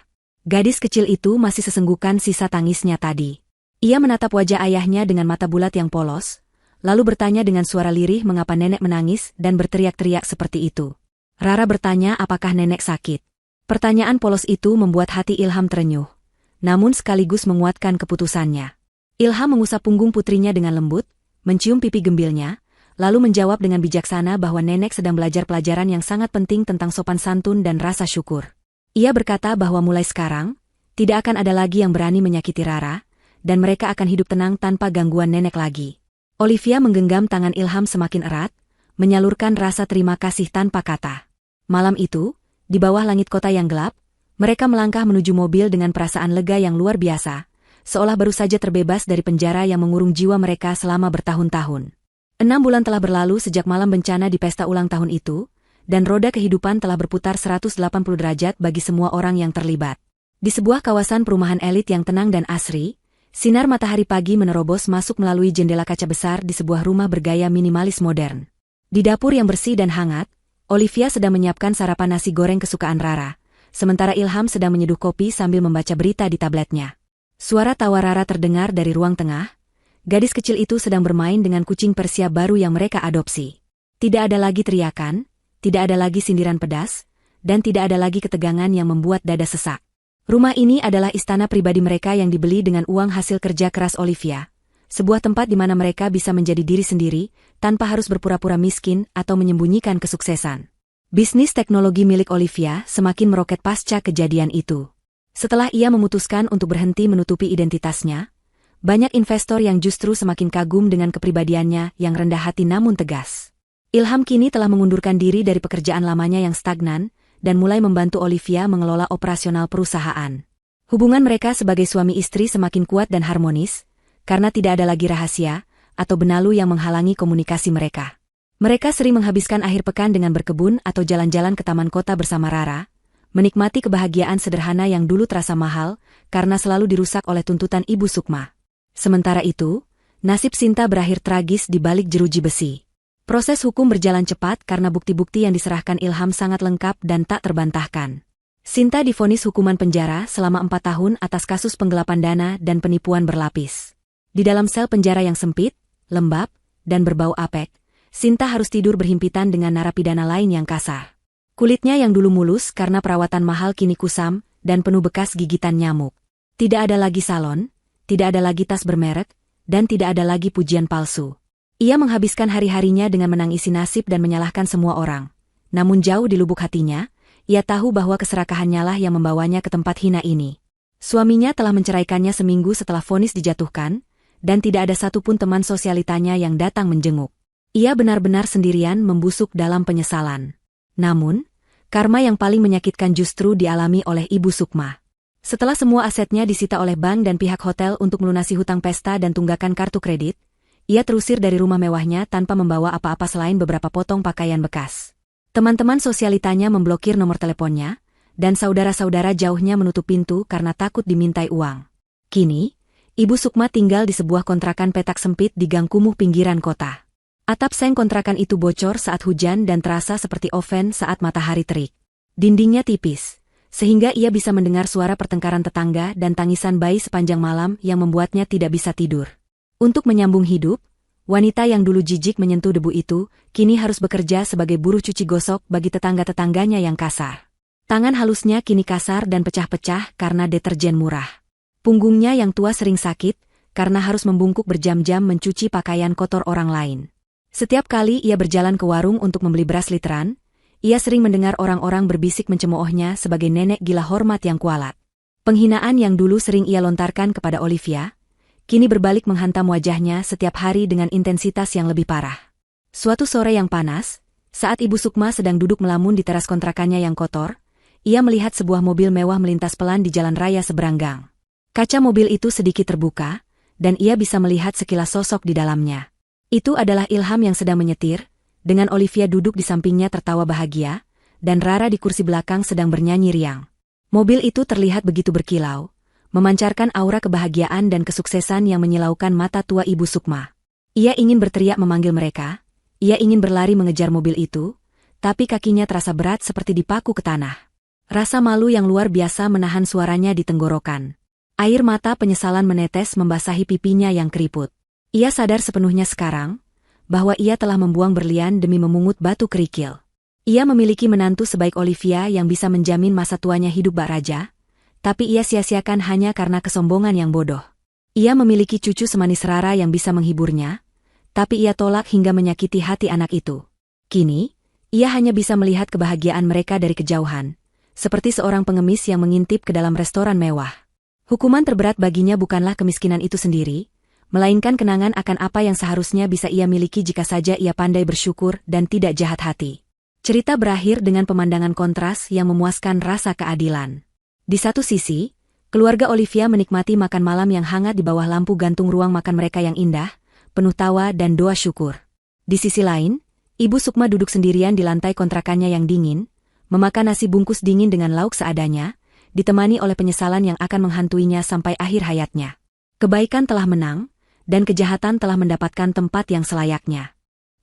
Gadis kecil itu masih sesenggukan sisa tangisnya tadi. Ia menatap wajah ayahnya dengan mata bulat yang polos, lalu bertanya dengan suara lirih mengapa nenek menangis dan berteriak-teriak seperti itu. Rara bertanya apakah nenek sakit. Pertanyaan polos itu membuat hati Ilham terenyuh, namun sekaligus menguatkan keputusannya. Ilham mengusap punggung putrinya dengan lembut, mencium pipi gembilnya, lalu menjawab dengan bijaksana bahwa nenek sedang belajar pelajaran yang sangat penting tentang sopan santun dan rasa syukur. Ia berkata bahwa mulai sekarang, tidak akan ada lagi yang berani menyakiti Rara, dan mereka akan hidup tenang tanpa gangguan nenek lagi. Olivia menggenggam tangan Ilham semakin erat, menyalurkan rasa terima kasih tanpa kata. Malam itu, di bawah langit kota yang gelap, mereka melangkah menuju mobil dengan perasaan lega yang luar biasa, seolah baru saja terbebas dari penjara yang mengurung jiwa mereka selama bertahun-tahun. 6 bulan telah berlalu sejak malam bencana di pesta ulang tahun itu, dan roda kehidupan telah berputar 180 derajat bagi semua orang yang terlibat. Di sebuah kawasan perumahan elit yang tenang dan asri, sinar matahari pagi menerobos masuk melalui jendela kaca besar di sebuah rumah bergaya minimalis modern. Di dapur yang bersih dan hangat, Olivia sedang menyiapkan sarapan nasi goreng kesukaan Rara, sementara Ilham sedang menyeduh kopi sambil membaca berita di tabletnya. Suara tawa Rara terdengar dari ruang tengah. Gadis kecil itu sedang bermain dengan kucing Persia baru yang mereka adopsi. Tidak ada lagi teriakan, tidak ada lagi sindiran pedas, dan tidak ada lagi ketegangan yang membuat dada sesak. Rumah ini adalah istana pribadi mereka yang dibeli dengan uang hasil kerja keras Olivia. Sebuah tempat di mana mereka bisa menjadi diri sendiri, tanpa harus berpura-pura miskin atau menyembunyikan kesuksesan. Bisnis teknologi milik Olivia semakin meroket pasca kejadian itu. Setelah ia memutuskan untuk berhenti menutupi identitasnya, banyak investor yang justru semakin kagum dengan kepribadiannya yang rendah hati namun tegas. Ilham kini telah mengundurkan diri dari pekerjaan lamanya yang stagnan, dan mulai membantu Olivia mengelola operasional perusahaan. Hubungan mereka sebagai suami istri semakin kuat dan harmonis, karena tidak ada lagi rahasia atau benalu yang menghalangi komunikasi mereka. Mereka sering menghabiskan akhir pekan dengan berkebun atau jalan-jalan ke taman kota bersama Rara, menikmati kebahagiaan sederhana yang dulu terasa mahal karena selalu dirusak oleh tuntutan Ibu Sukma. Sementara itu, nasib Sinta berakhir tragis di balik jeruji besi. Proses hukum berjalan cepat karena bukti-bukti yang diserahkan Ilham sangat lengkap dan tak terbantahkan. Sinta divonis hukuman penjara selama 4 tahun atas kasus penggelapan dana dan penipuan berlapis. Di dalam sel penjara yang sempit, lembab, dan berbau apek, Sinta harus tidur berhimpitan dengan narapidana lain yang kasar. Kulitnya yang dulu mulus karena perawatan mahal kini kusam dan penuh bekas gigitan nyamuk. Tidak ada lagi salon, tidak ada lagi tas bermerek, dan tidak ada lagi pujian palsu. Ia menghabiskan hari-harinya dengan menangisi nasib dan menyalahkan semua orang. Namun jauh di lubuk hatinya, ia tahu bahwa keserakahannya lah yang membawanya ke tempat hina ini. Suaminya telah menceraikannya seminggu setelah vonis dijatuhkan, dan tidak ada satupun teman sosialitanya yang datang menjenguk. Ia benar-benar sendirian membusuk dalam penyesalan. Namun, karma yang paling menyakitkan justru dialami oleh Ibu Sukma. Setelah semua asetnya disita oleh bank dan pihak hotel untuk melunasi hutang pesta dan tunggakan kartu kredit, ia terusir dari rumah mewahnya tanpa membawa apa-apa selain beberapa potong pakaian bekas. Teman-teman sosialitanya memblokir nomor teleponnya, dan saudara-saudara jauhnya menutup pintu karena takut dimintai uang. Kini, Ibu Sukma tinggal di sebuah kontrakan petak sempit di gang kumuh pinggiran kota. Atap seng kontrakan itu bocor saat hujan dan terasa seperti oven saat matahari terik. Dindingnya tipis, sehingga ia bisa mendengar suara pertengkaran tetangga dan tangisan bayi sepanjang malam yang membuatnya tidak bisa tidur. Untuk menyambung hidup, wanita yang dulu jijik menyentuh debu itu, kini harus bekerja sebagai buruh cuci gosok bagi tetangga-tetangganya yang kasar. Tangan halusnya kini kasar dan pecah-pecah karena deterjen murah. Punggungnya yang tua sering sakit, karena harus membungkuk berjam-jam mencuci pakaian kotor orang lain. Setiap kali ia berjalan ke warung untuk membeli beras literan, ia sering mendengar orang-orang berbisik mencemoohnya sebagai nenek gila hormat yang kualat. Penghinaan yang dulu sering ia lontarkan kepada Olivia, kini berbalik menghantam wajahnya setiap hari dengan intensitas yang lebih parah. Suatu sore yang panas, saat Ibu Sukma sedang duduk melamun di teras kontrakannya yang kotor, ia melihat sebuah mobil mewah melintas pelan di jalan raya seberang gang. Kaca mobil itu sedikit terbuka, dan ia bisa melihat sekilas sosok di dalamnya. Itu adalah Ilham yang sedang menyetir, dengan Olivia duduk di sampingnya tertawa bahagia, dan Rara di kursi belakang sedang bernyanyi riang. Mobil itu terlihat begitu berkilau, memancarkan aura kebahagiaan dan kesuksesan yang menyilaukan mata tua Ibu Sukma. Ia ingin berteriak memanggil mereka, ia ingin berlari mengejar mobil itu, tapi kakinya terasa berat seperti dipaku ke tanah. Rasa malu yang luar biasa menahan suaranya di tenggorokan. Air mata penyesalan menetes membasahi pipinya yang keriput. Ia sadar sepenuhnya sekarang bahwa ia telah membuang berlian demi memungut batu kerikil. Ia memiliki menantu sebaik Olivia yang bisa menjamin masa tuanya hidup bak raja, tapi ia sia-siakan hanya karena kesombongan yang bodoh. Ia memiliki cucu semanis Rara yang bisa menghiburnya, tapi ia tolak hingga menyakiti hati anak itu. Kini, ia hanya bisa melihat kebahagiaan mereka dari kejauhan, seperti seorang pengemis yang mengintip ke dalam restoran mewah. Hukuman terberat baginya bukanlah kemiskinan itu sendiri, melainkan kenangan akan apa yang seharusnya bisa ia miliki jika saja ia pandai bersyukur dan tidak jahat hati. Cerita berakhir dengan pemandangan kontras yang memuaskan rasa keadilan. Di satu sisi, keluarga Olivia menikmati makan malam yang hangat di bawah lampu gantung ruang makan mereka yang indah, penuh tawa dan doa syukur. Di sisi lain, Ibu Sukma duduk sendirian di lantai kontrakannya yang dingin, memakan nasi bungkus dingin dengan lauk seadanya, ditemani oleh penyesalan yang akan menghantuinya sampai akhir hayatnya. Kebaikan telah menang, dan kejahatan telah mendapatkan tempat yang selayaknya.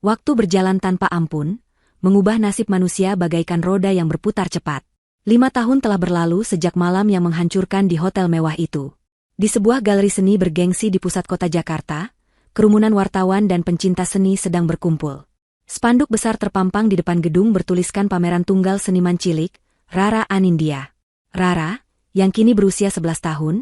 Waktu berjalan tanpa ampun, mengubah nasib manusia bagaikan roda yang berputar cepat. 5 tahun telah berlalu sejak malam yang menghancurkan di hotel mewah itu. Di sebuah galeri seni bergengsi di pusat kota Jakarta, kerumunan wartawan dan pencinta seni sedang berkumpul. Spanduk besar terpampang di depan gedung bertuliskan pameran tunggal seniman cilik, Rara Anindya. Rara, yang kini berusia 11 tahun,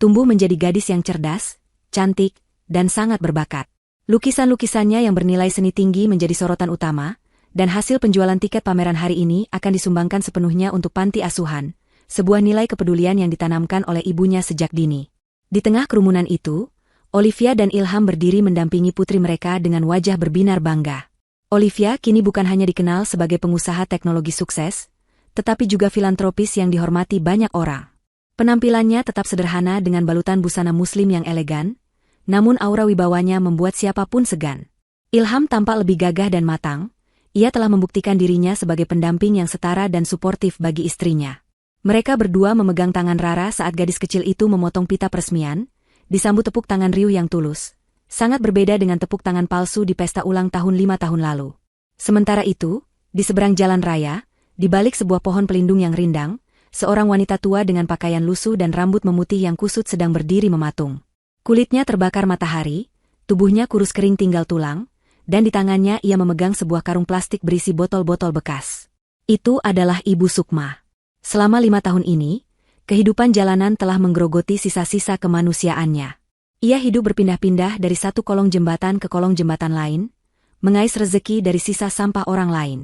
tumbuh menjadi gadis yang cerdas, cantik, dan sangat berbakat. Lukisan-lukisannya yang bernilai seni tinggi menjadi sorotan utama, dan hasil penjualan tiket pameran hari ini akan disumbangkan sepenuhnya untuk panti asuhan, sebuah nilai kepedulian yang ditanamkan oleh ibunya sejak dini. Di tengah kerumunan itu, Olivia dan Ilham berdiri mendampingi putri mereka dengan wajah berbinar bangga. Olivia kini bukan hanya dikenal sebagai pengusaha teknologi sukses, tetapi juga filantropis yang dihormati banyak orang. Penampilannya tetap sederhana dengan balutan busana muslim yang elegan, namun aura wibawanya membuat siapapun segan. Ilham tampak lebih gagah dan matang, ia telah membuktikan dirinya sebagai pendamping yang setara dan suportif bagi istrinya. Mereka berdua memegang tangan Rara saat gadis kecil itu memotong pita peresmian, disambut tepuk tangan riuh yang tulus. Sangat berbeda dengan tepuk tangan palsu di pesta ulang tahun 5 tahun lalu. Sementara itu, di seberang jalan raya, di balik sebuah pohon pelindung yang rindang, seorang wanita tua dengan pakaian lusuh dan rambut memutih yang kusut sedang berdiri mematung. Kulitnya terbakar matahari, tubuhnya kurus kering tinggal tulang, dan di tangannya ia memegang sebuah karung plastik berisi botol-botol bekas. Itu adalah Ibu Sukma. Selama 5 tahun ini, kehidupan jalanan telah menggerogoti sisa-sisa kemanusiaannya. Ia hidup berpindah-pindah dari satu kolong jembatan ke kolong jembatan lain, mengais rezeki dari sisa sampah orang lain.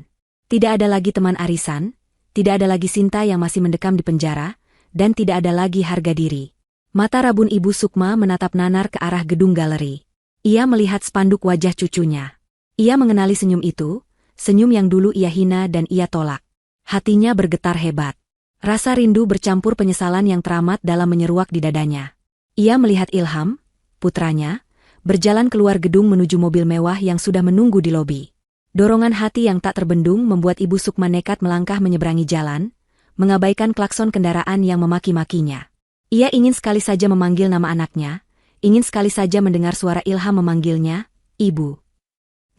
Tidak ada lagi teman arisan, tidak ada lagi Sinta yang masih mendekam di penjara, dan tidak ada lagi harga diri. Mata rabun Ibu Sukma menatap nanar ke arah gedung galeri. Ia melihat spanduk wajah cucunya. Ia mengenali senyum itu, senyum yang dulu ia hina dan ia tolak. Hatinya bergetar hebat. Rasa rindu bercampur penyesalan yang teramat dalam menyeruak di dadanya. Ia melihat Ilham, putranya, berjalan keluar gedung menuju mobil mewah yang sudah menunggu di lobi. Dorongan hati yang tak terbendung membuat Ibu Sukma nekat melangkah menyeberangi jalan, mengabaikan klakson kendaraan yang memaki-makinya. Ia ingin sekali saja memanggil nama anaknya, ingin sekali saja mendengar suara Ilham memanggilnya, Ibu.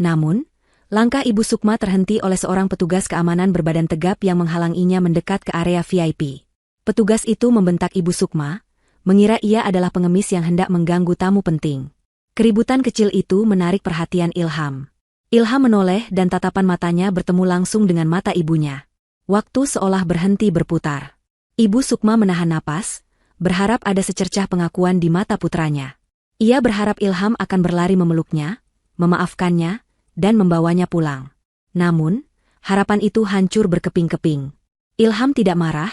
Namun, langkah Ibu Sukma terhenti oleh seorang petugas keamanan berbadan tegap yang menghalanginya mendekat ke area VIP. Petugas itu membentak Ibu Sukma, mengira ia adalah pengemis yang hendak mengganggu tamu penting. Keributan kecil itu menarik perhatian Ilham. Ilham menoleh dan tatapan matanya bertemu langsung dengan mata ibunya. Waktu seolah berhenti berputar. Ibu Sukma menahan napas, berharap ada secercah pengakuan di mata putranya. Ia berharap Ilham akan berlari memeluknya, memaafkannya, dan membawanya pulang. Namun, harapan itu hancur berkeping-keping. Ilham tidak marah,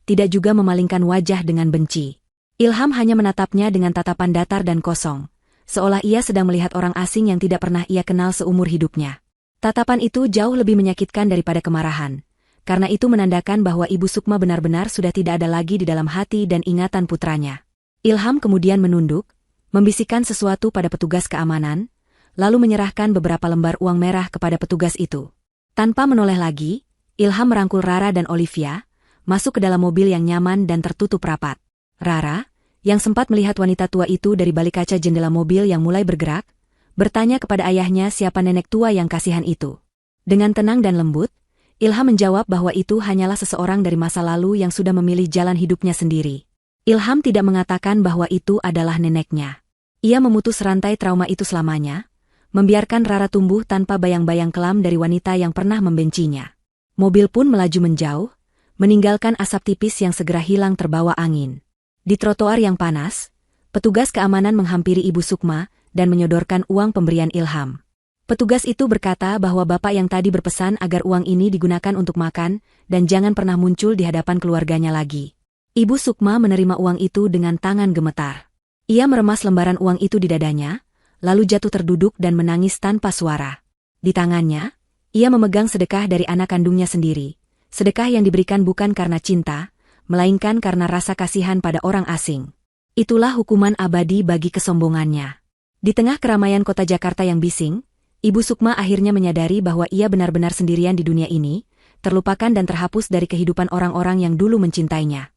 tidak juga memalingkan wajah dengan benci. Ilham hanya menatapnya dengan tatapan datar dan kosong, seolah ia sedang melihat orang asing yang tidak pernah ia kenal seumur hidupnya. Tatapan itu jauh lebih menyakitkan daripada kemarahan, karena itu menandakan bahwa Ibu Sukma benar-benar sudah tidak ada lagi di dalam hati dan ingatan putranya. Ilham kemudian menunduk, membisikkan sesuatu pada petugas keamanan, lalu menyerahkan beberapa lembar uang merah kepada petugas itu. Tanpa menoleh lagi, Ilham merangkul Rara dan Olivia, masuk ke dalam mobil yang nyaman dan tertutup rapat. Rara, yang sempat melihat wanita tua itu dari balik kaca jendela mobil yang mulai bergerak, bertanya kepada ayahnya siapa nenek tua yang kasihan itu. Dengan tenang dan lembut, Ilham menjawab bahwa itu hanyalah seseorang dari masa lalu yang sudah memilih jalan hidupnya sendiri. Ilham tidak mengatakan bahwa itu adalah neneknya. Ia memutus rantai trauma itu selamanya, membiarkan Rara tumbuh tanpa bayang-bayang kelam dari wanita yang pernah membencinya. Mobil pun melaju menjauh, meninggalkan asap tipis yang segera hilang terbawa angin. Di trotoar yang panas, petugas keamanan menghampiri Ibu Sukma dan menyodorkan uang pemberian Ilham. Petugas itu berkata bahwa bapak yang tadi berpesan agar uang ini digunakan untuk makan dan jangan pernah muncul di hadapan keluarganya lagi. Ibu Sukma menerima uang itu dengan tangan gemetar. Ia meremas lembaran uang itu di dadanya, lalu jatuh terduduk dan menangis tanpa suara. Di tangannya, ia memegang sedekah dari anak kandungnya sendiri. Sedekah yang diberikan bukan karena cinta, melainkan karena rasa kasihan pada orang asing. Itulah hukuman abadi bagi kesombongannya. Di tengah keramaian kota Jakarta yang bising, Ibu Sukma akhirnya menyadari bahwa ia benar-benar sendirian di dunia ini, terlupakan dan terhapus dari kehidupan orang-orang yang dulu mencintainya.